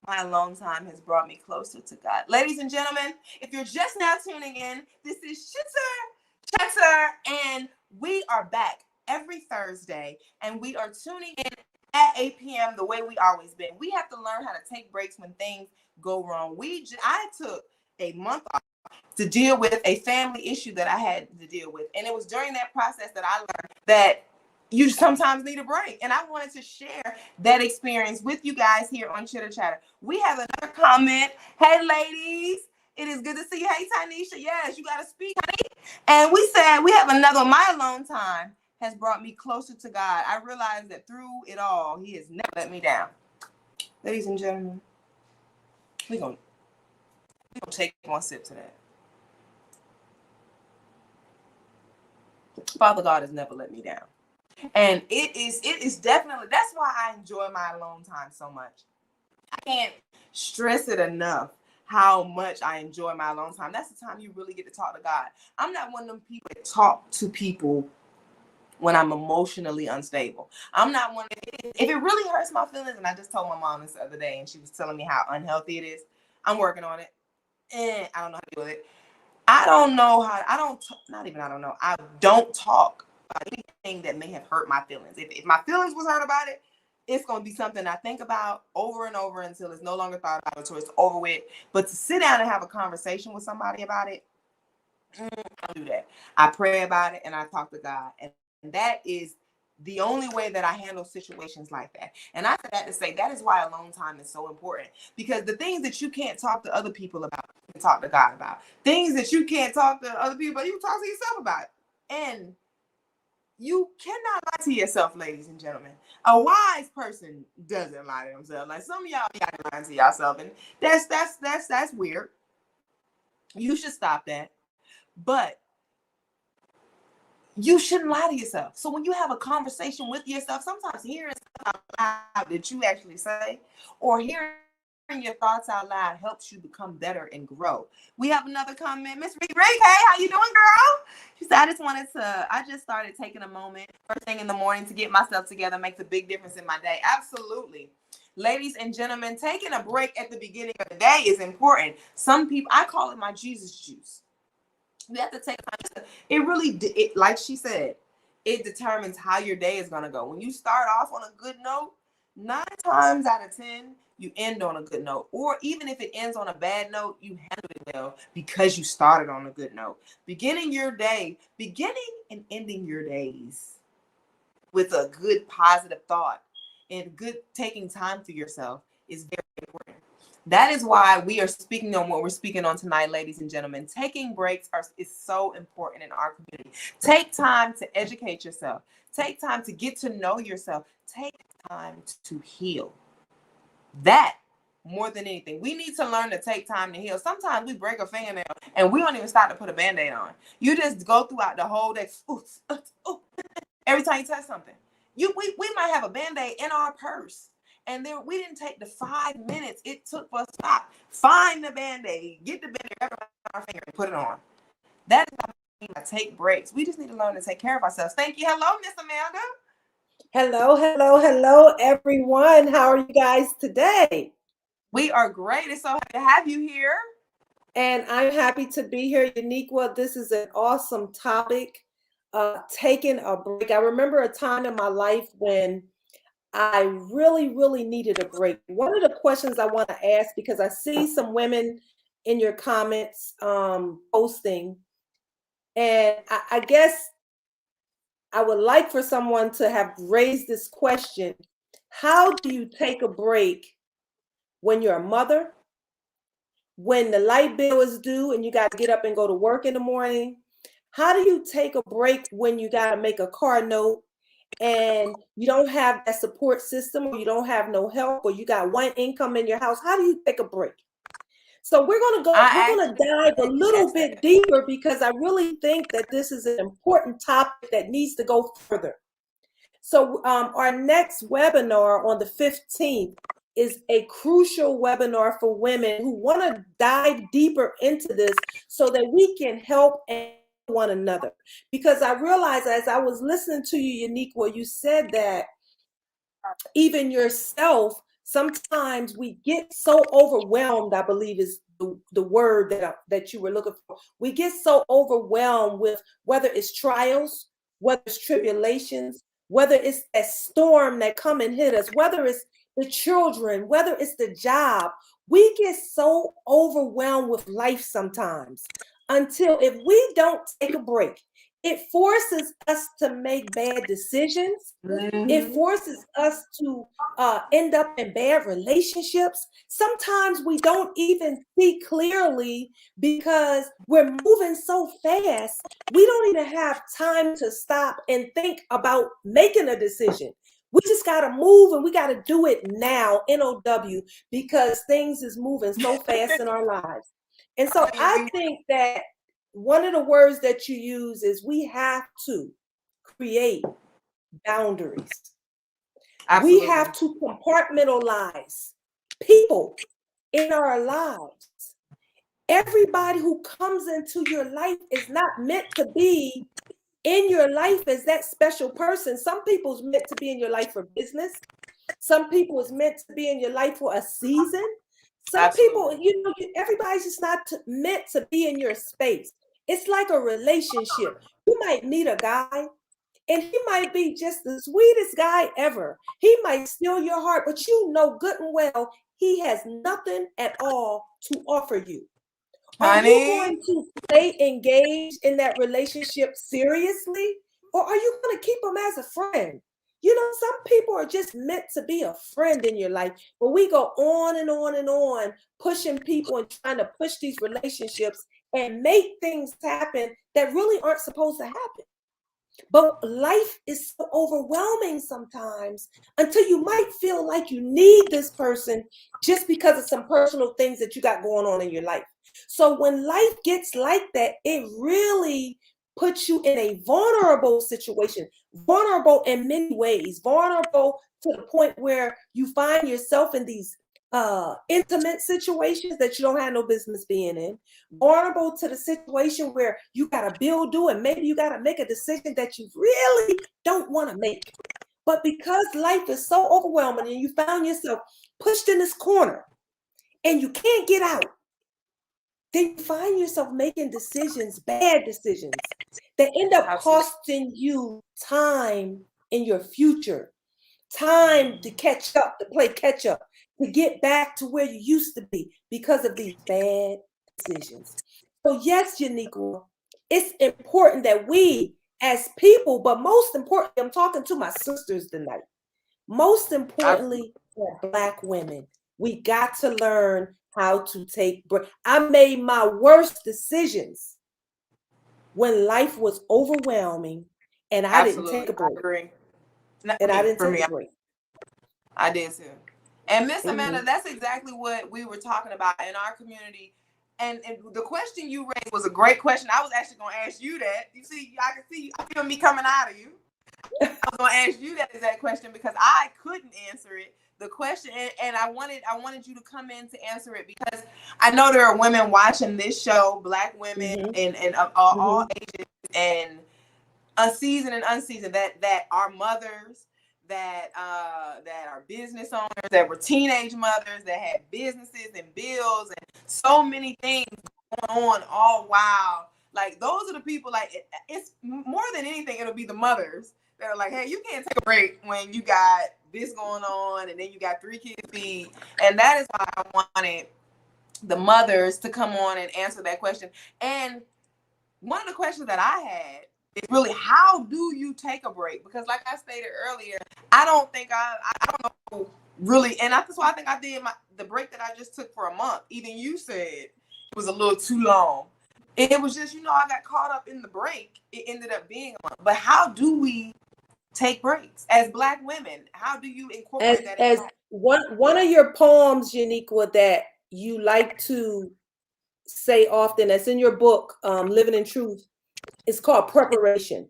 My alone time has brought me closer to God. Ladies and gentlemen, if you're just now tuning in, this is Chitter Chatter, and we are back every Thursday, and we are tuning in at 8 p.m. the way we always been. We have to learn how to take breaks when things go wrong. I took a month off to deal with a family issue that I had to deal with, and it was during that process that I learned that you sometimes need a break. And I wanted to share that experience with you guys here on Chitter Chatter. We have another comment. Hey, ladies. It is good to see you. Hey, Tanisha. Yes, you got to speak, honey. And we said we have another. My alone time has brought me closer to God. I realized that through it all, He has never let me down. Ladies and gentlemen, we're going to We're going to take one sip to that. Father God has never let me down. And it is definitely, that's why I enjoy my alone time so much. I can't stress it enough how much I enjoy my alone time. That's the time you really get to talk to God. I'm not one of them people that talk to people when I'm emotionally unstable. I'm not one. If it really hurts my feelings, and I just told my mom this the other day, and she was telling me how unhealthy it is. I'm working on it, and I don't know how to do it. I don't know how. I don't. Not even. I don't know. I don't talk about anything that may have hurt my feelings. If my feelings was hurt about it, it's gonna be something I think about over and over until it's no longer thought about, until it's over with. But to sit down and have a conversation with somebody about it, I don't do that. I pray about it and I talk to God, and that is the only way that I handle situations like that. And I said that to say that is why alone time is so important, because the things that you can't talk to other people about, you can talk to God about. Things that you can't talk to other people about, you can talk to yourself about. And you cannot lie to yourself, ladies and gentlemen. A wise person doesn't lie to themselves. Like some of y'all be lying to yourself, and that's weird. You should stop that. But you shouldn't lie to yourself. So when you have a conversation with yourself, sometimes hearing stuff out loud that you actually say, or hearing your thoughts out loud, helps you become better and grow. We have another comment. Miss Ray, hey, how you doing, girl? She said, I just started taking a moment first thing in the morning to get myself together. Makes a big difference in my day. Absolutely. Ladies and gentlemen, taking a break at the beginning of the day is important. Some people, I call it my Jesus juice. You have to take time. It really, like she said, it determines how your day is going to go. When you start off on a good note, 9 times out of 10, you end on a good note. Or even if it ends on a bad note, you handle it well because you started on a good note. Beginning and ending your days with a good positive thought and good taking time for yourself is very important. That is why we are speaking on what we're speaking on tonight, ladies and gentlemen. Taking breaks is so important in our community. Take time to educate yourself. Take time to get to know yourself. Take time to heal. That, more than anything, we need to learn to take time to heal. Sometimes we break a fingernail and we don't even stop to put a Band-Aid on. You just go throughout the whole day. Every time you touch something. We might have a Band-Aid in our purse. And then we didn't take the 5 minutes it took for us to stop, find the Band-Aid, get the Band-Aid, wrap it around our finger, and put it on. That is how we need to take breaks. We just need to learn to take care of ourselves. Thank you. Hello, Miss Amanda. Hello, everyone. How are you guys today? We are great. It's so happy to have you here. And I'm happy to be here, Uniqua. This is an awesome topic. Taking a break. I remember a time in my life when I really needed a break. One of the questions I want to ask, because I see some women in your comments posting, and I guess I would like for someone to have raised this question. How do you take a break when you're a mother, when the light bill is due and you got to get up and go to work in the morning? How do you take a break when you got to make a car note and you don't have that support system, or you don't have no help, or you got one income in your house? How do you take a break? So we're going to dive a little bit deeper, because I really think that this is an important topic that needs to go further. So our next webinar on the 15th is a crucial webinar for women who want to dive deeper into this so that we can help one another. Because I realized as I was listening to you, Uniqua, you said that even yourself, sometimes we get so overwhelmed, I believe is the word that you were looking for. We get so overwhelmed with whether it's trials, whether it's tribulations, whether it's that storm that come and hit us, whether it's the children, whether it's the job. We get so overwhelmed with life sometimes, until if we don't take a break, it forces us to make bad decisions. Mm-hmm. It forces us to end up in bad relationships. Sometimes we don't even see clearly because we're moving so fast. We don't even have time to stop and think about making a decision. We just got to move, and we got to do it now, NOW, because things is moving so fast in our lives. And so I think that one of the words that you use is we have to create boundaries. Absolutely. We have to compartmentalize people in our lives. Everybody who comes into your life is not meant to be in your life as that special person. Some people's meant to be in your life for business. Some people is meant to be in your life for a season. Some Absolutely. people, everybody's just not meant to be in your space. It's like a relationship. You might meet a guy and he might be just the sweetest guy ever. He might steal your heart, but you know good and well he has nothing at all to offer you. Are you going to stay engaged in that relationship seriously? Or are you going to keep them as a friend? Some people are just meant to be a friend in your life, but we go on and on and on, pushing people and trying to push these relationships and make things happen that really aren't supposed to happen. But life is so overwhelming sometimes until you might feel like you need this person just because of some personal things that you got going on in your life. So when life gets like that, it really puts you in a vulnerable situation, vulnerable in many ways, vulnerable to the point where you find yourself in these intimate situations that you don't have no business being in, vulnerable to the situation where you got to build do and maybe you got to make a decision that you really don't want to make. But because life is so overwhelming and you found yourself pushed in this corner and you can't get out, then you find yourself making decisions, bad decisions, that end up costing you time in your future, time to catch up, to play catch up, to get back to where you used to be because of these bad decisions. So yes, Uniqua, it's important that we as people, but most importantly, I'm talking to my sisters tonight. Most importantly, for Black women, we got to learn how to take breaks. I made my worst decisions when life was overwhelming and I didn't take a break. I agree. And I didn't take a break. I did too. And Miss Amanda, that's exactly what we were talking about in our community. And the question you raised was a great question. I was actually going to ask you that. You see, I feel me coming out of you. I was going to ask you that exact question because I couldn't answer it. The question, and I wanted you to come in to answer it because I know there are women watching this show, Black women and all ages and unseasoned and unseasoned that are mothers, that are business owners, that were teenage mothers, that had businesses and bills and so many things going on all while. Like those are the people, like it's more than anything, it'll be the mothers that are like, hey, you can't take a break when you got this going on and then you got 3 kids to feed. And that is why I wanted the mothers to come on and answer that question. And one of the questions that I had is really, how do you take a break? Because like I stated earlier, I don't know really, and that's why I think I did the break that I just took for a month. Even you said it was a little too long. It was just, I got caught up in the break. It ended up being a month. But how do we take breaks as Black women? How do you incorporate that? As one of your poems, Uniqua, that you like to say often, that's in your book, Living in Truth, it's called preparation.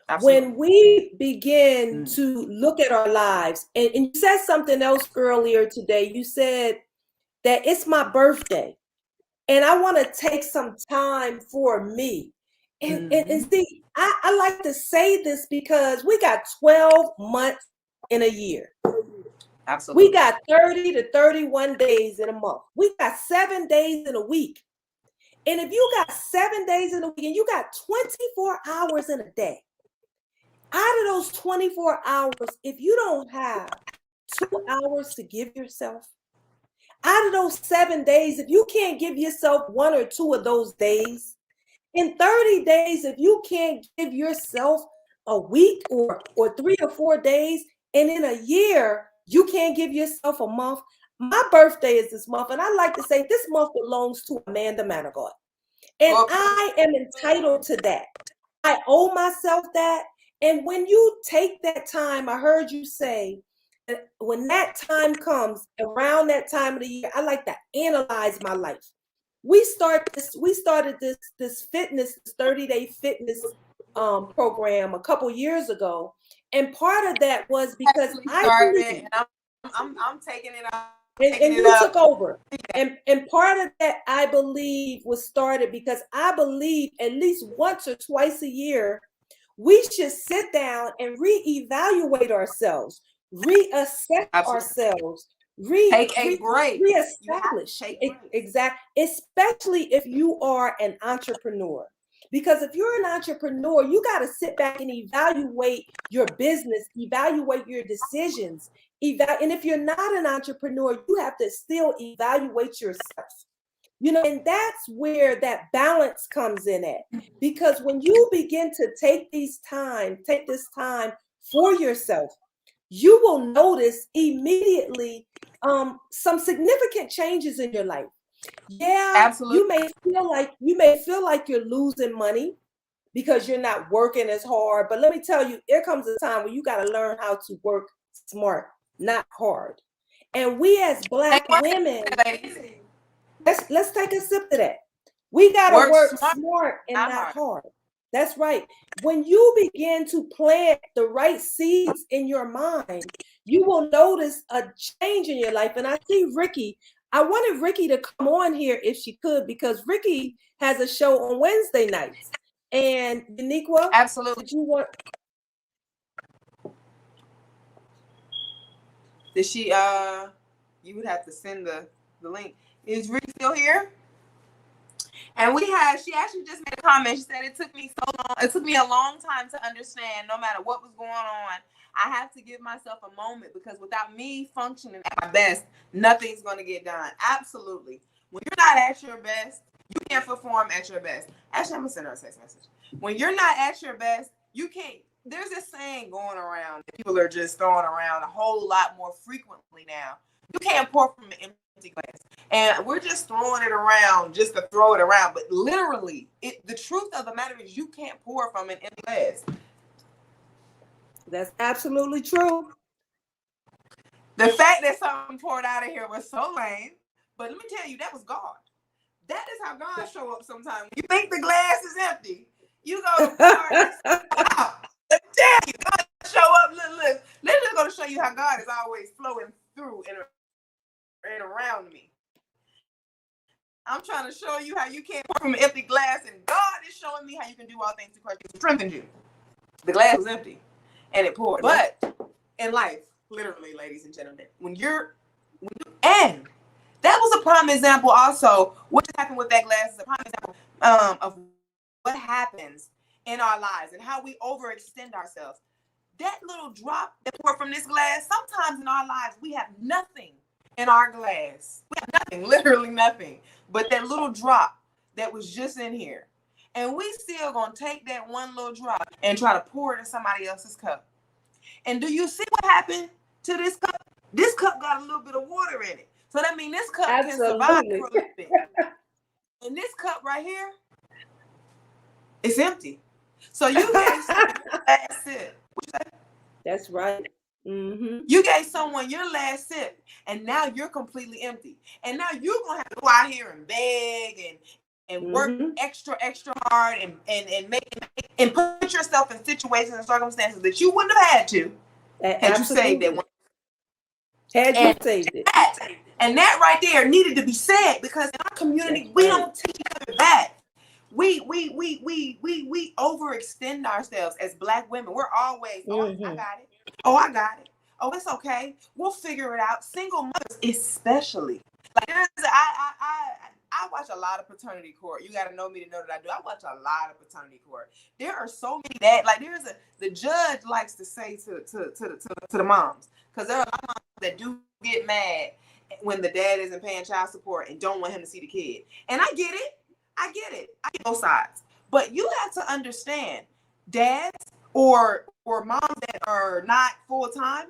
Absolutely. When we begin to look at our lives, and you said something else earlier today, you said that it's my birthday and I want to take some time for me. And see, I like to say this because we got 12 months in a year. Absolutely. We got 30 to 31 days in a month. We got 7 days in a week. And if you got 7 days in a week and you got 24 hours in a day, out of those 24 hours, if you don't have 2 hours to give yourself, out of those 7 days, if you can't give yourself 1 or 2 of those days, in 30 days, if you can't give yourself a week or 3 or 4 days, and in a year, you can't give yourself a month. My birthday is this month, and I like to say this month belongs to Amanda Manigault. And I am entitled to that. I owe myself that. And when you take that time, I heard you say, when that time comes, around that time of the year, I like to analyze my life. we started this fitness, this 30-day fitness program a couple years ago. And part of that was because Actually I started, believe, and I'm taking it up, and you took over. And part of that, I believe, was started because I believe at least once or twice a year, we should sit down and reevaluate ourselves, reassess Absolutely. ourselves, Take a break. You have to reestablish. take breaks. Exactly, especially if you are an entrepreneur. Because if you're an entrepreneur, you got to sit back and evaluate your business, evaluate your decisions. And if you're not an entrepreneur, you have to still evaluate yourself. And that's where that balance comes in at. Because when you begin to take this time for yourself, you will notice immediately some significant changes in your life. Yeah, Absolutely. you may feel like you're losing money because you're not working as hard. But let me tell you, there comes a time when you got to learn how to work smart, not hard. And we as Black women, let's take a sip of that. We got to Work work smart, smart and not not hard. hard. That's right. When you begin to plant the right seeds in your mind, you will notice a change in your life. And I see Ricky. I wanted Ricky to come on here if she could, because Ricky has a show on Wednesday nights. And Uniqua, Absolutely. did you want? Did she? You would have to send the link. Is Rick still here? And she actually just made a comment. She said, it took me a long time to understand, no matter what was going on, I have to give myself a moment, because without me functioning at my best, nothing's going to get done. Absolutely. When you're not at your best, you can't perform at your best. Actually, I'm going to send her a text message. When you're not at your best, you can't. There's this saying going around that people are just throwing around a whole lot more frequently now. You can't pour from an empty glass. And we're just throwing it around just to throw it around. But literally, the truth of the matter is you can't pour from an empty glass. That's absolutely true. The fact that something poured out of here was so lame. But let me tell you, that was God. That is how God show up sometimes. You think the glass is empty. You go to pour this out. Let me tell you, God show up. Look. This is going to show you how God is always flowing through and around me. I'm trying to show you how you can't pour from an empty glass, and God is showing me how you can do all things through Christ who strengthens you. The glass was empty, and it poured. But in life, literally, ladies and gentlemen, and that was a prime example also. What just happened with that glass is a prime example of what happens in our lives and how we overextend ourselves. That little drop that poured from this glass, sometimes in our lives, we have nothing in our glass. We have nothing, literally nothing, but that little drop that was just in here. And we still gonna take that one little drop and try to pour it in somebody else's cup. And do you see what happened to this cup? This cup got a little bit of water in it. So that means this cup can survive for a little bit. And this cup right here, it's empty. So you gave someone your last sip. What you say? That's right. Mm-hmm. You gave someone your last sip, and now you're completely empty. And now you're gonna have to go out here and beg and work extra hard and put yourself in situations and circumstances that you wouldn't have had to had you saved it. And that right there needed to be said, because in our community we don't teach each other that. We overextend ourselves as Black women. We're always, I got it. Oh, I got it. Oh, it's okay. We'll figure it out. Single mothers, especially. Like I watch a lot of paternity court. You got to know me to know that I do. I watch a lot of paternity court. There are so many that, like, the judge likes to say to the moms, because there are a lot of moms that do get mad when the dad isn't paying child support and don't want him to see the kid. And I get it. I get both sides. But you have to understand, dads or moms that are not full-time,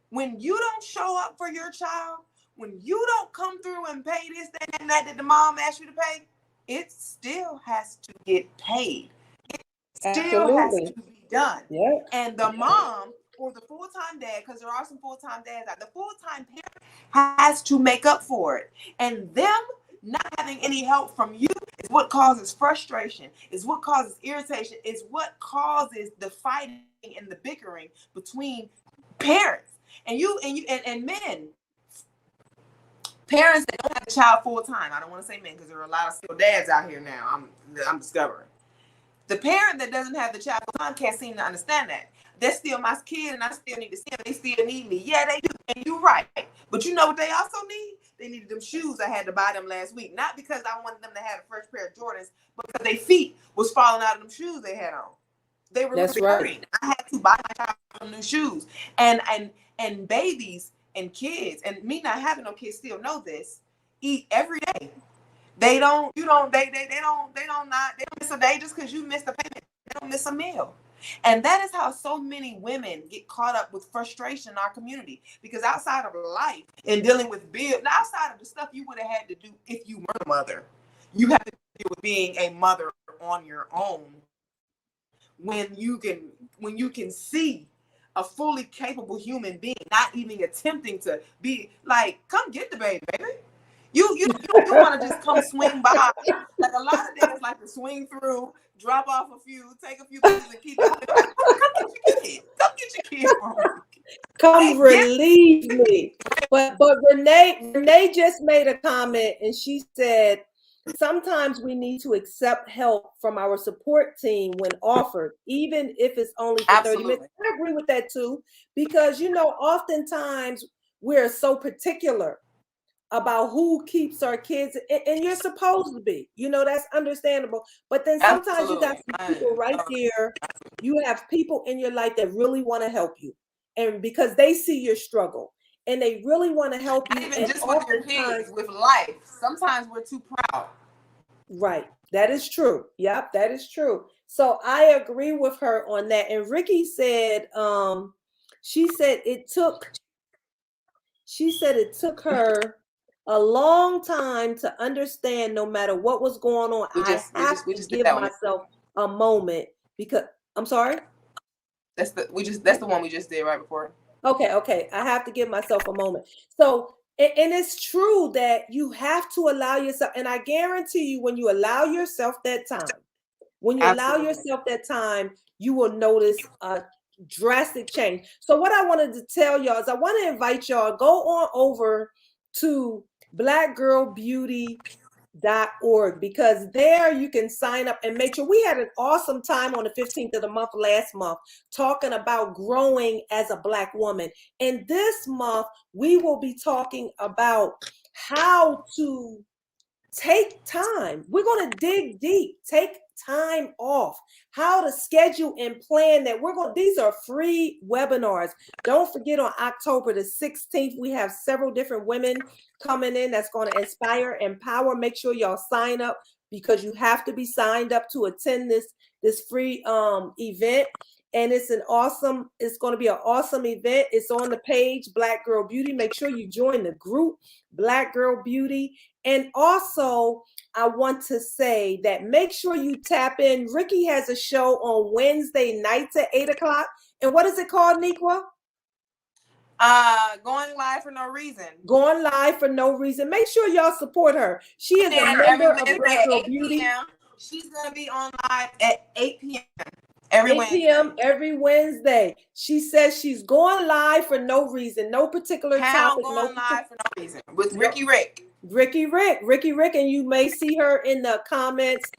when you don't show up for your child, when you don't come through and pay this, that the mom asked you to pay, it still has to get paid. It still has to be done. Yeah. And the mom or the full-time dad, because there are some full-time dads out, the full-time parent has to make up for it. And them not having any help from you is what causes frustration, is what causes irritation, is what causes the fighting and the bickering between parents. And men, parents that don't have a child full time. I don't want to say men because there are a lot of single dads out here now. I'm discovering. The parent that doesn't have the child full time can't seem to understand that. They're still my kid and I still need to see them. They still need me. Yeah, they do. And you're right. But you know what they also need? They needed them shoes I had to buy them last week. Not because I wanted them to have a fresh pair of Jordans, but because their feet was falling out of them shoes they had on. They were That's really right. hurting. I had to buy my child some new shoes. And babies and kids, and me not having no kids still know this, eat every day. They don't miss a day just because you missed a payment. They don't miss a meal. And that is how so many women get caught up with frustration in our community. Because outside of life and dealing with bills, outside of the stuff you would have had to do if you were a mother, you have to deal with being a mother on your own. When you can see a fully capable human being not even attempting to be like, come get the baby. You want to just come swing by. Like a lot of dads like to swing through, drop off a few, take a few pieces and keep it. Come get your kid. Come get your kid from me. Come relieve me. But Renee just made a comment and she said, sometimes we need to accept help from our support team when offered, even if it's only for 30 minutes. I agree with that too, because oftentimes we're so particular about who keeps our kids, and you're supposed to be, that's understandable. But then sometimes you got people right there. You have people in your life that really want to help you, and because they see your struggle and they really want to help you. Not even just with your kids, with life. Sometimes we're too proud. Right. That is true. Yep, that is true. So I agree with her on that. And Ricky said, she said it took her a long time to understand no matter what was going on. I have to give myself a moment because I'm sorry. That's the one we just did right before. Okay. I have to give myself a moment. So, and it's true that you have to allow yourself, and I guarantee you when you allow yourself that time, you will notice a drastic change. So what I wanted to tell y'all is I want to invite y'all, go on over to blackgirlbeauty.org, because there you can sign up and make sure. We had an awesome time on the 15th of the month last month talking about growing as a Black woman. And this month we will be talking about how to take time. We're going to dig deep, take time off, how to schedule and plan that. These are free webinars. Don't forget, on October the 16th, we have several different women coming in that's going to inspire, empower. Make sure y'all sign up, because you have to be signed up to attend this free event. And it's going to be an awesome event. It's on the page, Black Girl Beauty. Make sure you join the group, Black Girl Beauty. And also, I want to say that make sure you tap in. Ricky has a show on Wednesday nights at 8:00. And what is it called, Nikwa? Going live for no reason. Going live for no reason. Make sure y'all support her. She is a member of Black Girl Beauty. She's going to be on live at 8 p.m. 8 p.m. every Wednesday. She says she's going live for no reason, no particular topic. Going live for no reason with Ricky Rick. Ricky Rick, and you may see her in the comments.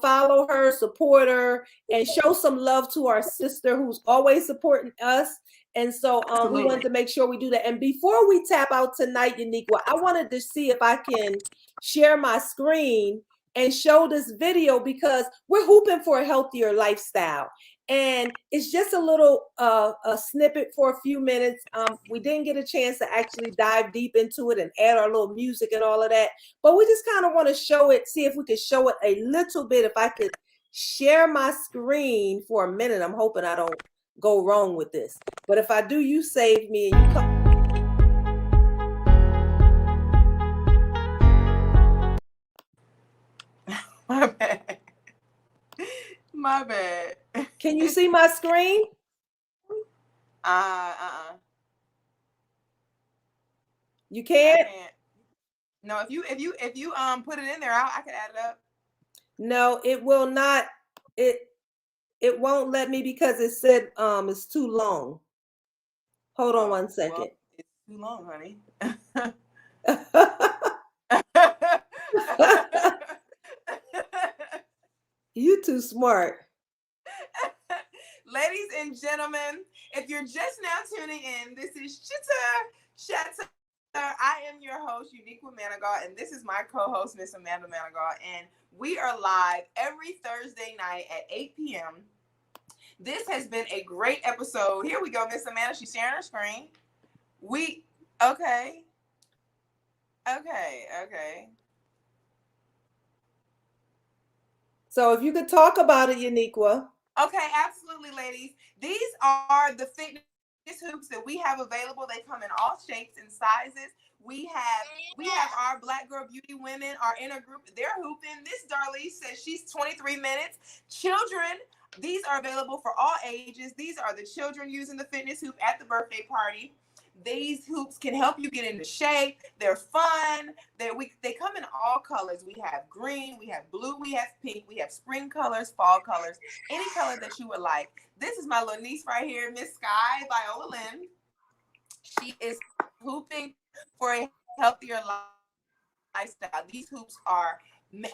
Follow her, support her, and show some love to our sister who's always supporting us. And so we wanted to make sure we do that. And before we tap out tonight, Uniqua, I wanted to see if I can share my screen and show this video, because we're hooping for a healthier lifestyle. And it's just a little a snippet for a few minutes. We didn't get a chance to actually dive deep into it and add our little music and all of that. But we just kind of want to show it, see if we could show it a little bit. If I could share my screen for a minute, I'm hoping I don't go wrong with this. But if I do, you save me and you come. My bad. Can you see my screen? You can't? No, if you put it in there, I can add it up. No, it will not. It won't let me because it said it's too long. Hold on Oh, one well, second. it's too long, honey. You too smart. Ladies and gentlemen, if you're just now tuning in, this is Chitter Chatter. I am your host, Uniqua Manigault, and this is my co-host, Miss Amanda Manigault, and we are live every Thursday night at 8 p.m. This has been a great episode. Here we go, Miss Amanda. She's sharing her screen. We okay, okay. So if you could talk about it, Uniqua. Okay, absolutely, ladies. These are the fitness hoops that we have available. They come in all shapes and sizes. We have our Black Girl Beauty women, our inner group. They're hooping. This Darlene says she's 23 minutes. Children, these are available for all ages. These are the children using the fitness hoop at the birthday party. These hoops can help you get into shape. They're fun. They come in all colors. We have green, we have blue, we have pink, we have spring colors, fall colors, any color that you would like. This is my little niece right here, Miss Sky Viola Lynn. She is hooping for a healthier lifestyle. These hoops are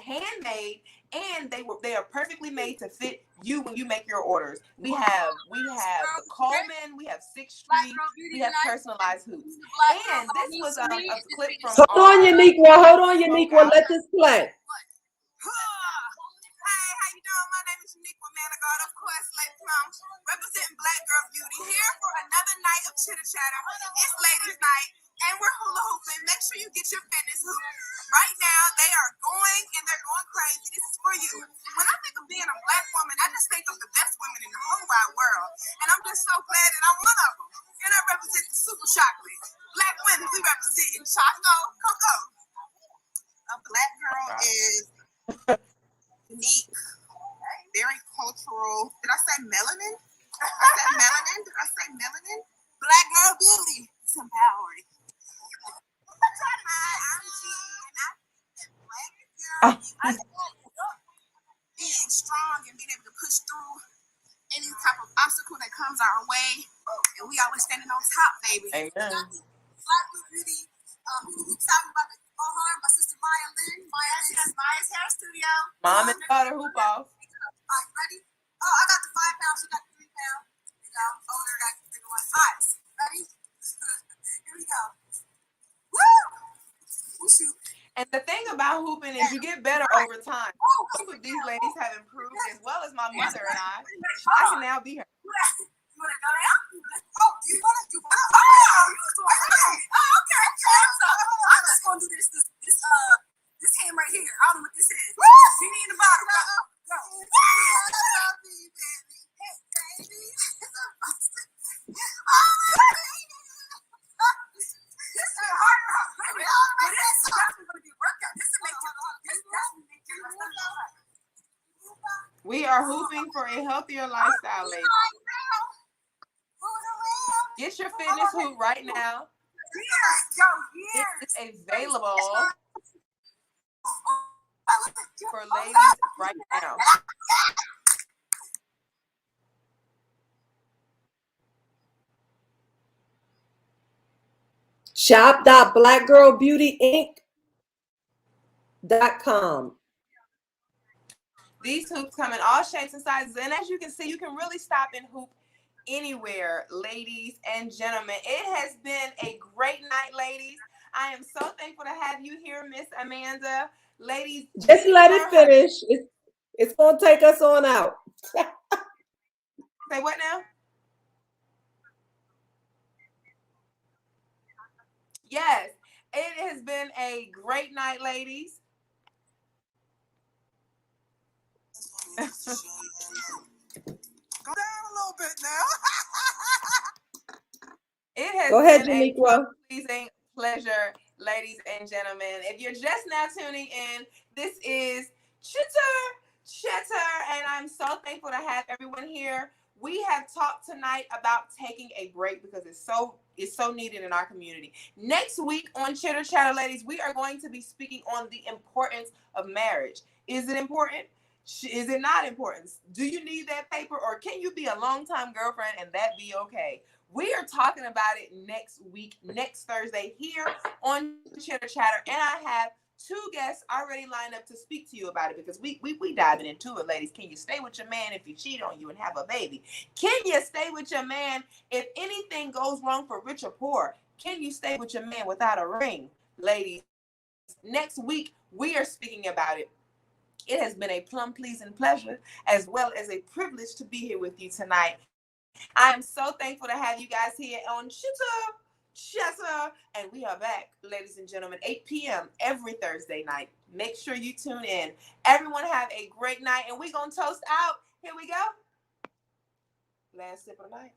handmade and they are perfectly made to fit you when you make your orders. We have the Coleman, we have Sixth Street, we have personalized hoops. And this was a clip from Hold on, our Uniqua. Hold on, Uniqua. smokeout. Let this play. Hey, how you doing? My name is Uniqua Manigault, of course, Lady Plum, representing Black Girl Beauty, here for another night of Chitter Chatter. It's ladies' night, and we're hula hooping. Make sure you get your fitness hoop. Right now, they are going, and they're going crazy. This is for you. When I think of being a Black woman, I just think of the best women in the whole wide world, and I'm just so glad that I'm one of them. And I represent the super chocolate. Black women, we represent in Choco Coco. A Black girl is unique, very cultural. Did I say melanin? I said melanin. Did I say melanin? Black girl beauty. It's empowering. Hi, I'm G, and I am Black girl. I being strong and being able to push through any type of obstacle that comes our way, and we always standing on top, baby. Amen. Black girl beauty. Hoops out about to go hard. My sister Maya Lynn. That's Maya's hair studio. Mom and daughter hoop off. All right, ready? Oh, I got the 5 pounds. She got the 3 pounds. You know, older got the bigger one. All right, ready? Here we go. Woo! We'll shoot. And the thing about hooping is you get better over time. Both of these ladies have improved as well as my mother and I. I can now be her. You want to go down? Oh, you want to? Oh, okay. I'm just going to do this hand right here. I don't know what this is. You need the bottom. Go. I love you, baby. Hey, baby. This is hard. This is definitely going to be a workout. This is definitely make you We are hooping for a healthier lifestyle, ladies. Get your fitness hoop right now. It is available for ladies right now. Shop.blackgirlbeautyinc.com. These hoops come in all shapes and sizes. And as you can see, you can really stop and hoop anywhere, ladies and gentlemen. It has been a great night, ladies. I am so thankful to have you here, Miss Amanda. Ladies, just let it finish. It's going to take us on out. Say what now? Yes, it has been a great night, ladies. Go down a little bit now. It has been a pleasing pleasure, ladies and gentlemen. If you're just now tuning in, this is Chitter Chatter, and I'm so thankful to have everyone here. We have talked tonight about taking a break because it's so needed in our community. Next week on Chitter Chatter, ladies, we are going to be speaking on the importance of marriage. Is it important? Is it not important? Do you need that paper, or can you be a longtime girlfriend and that be okay? We are talking about it next week, next Thursday, here on Chitter Chatter, and I have two guests already lined up to speak to you about it because we diving into it, ladies. Can you stay with your man if he cheat on you and have a baby? Can you stay with your man if anything goes wrong for rich or poor? Can you stay with your man without a ring? Ladies, next week we are speaking about it. It has been a plum pleasing pleasure as well as a privilege to be here with you tonight. I am so thankful to have you guys here on Chitter, and we are back, ladies and gentlemen, 8 p.m. every Thursday night. Make sure you tune in. Everyone have a great night, and we're going to toast out. Here we go. Last sip of the night.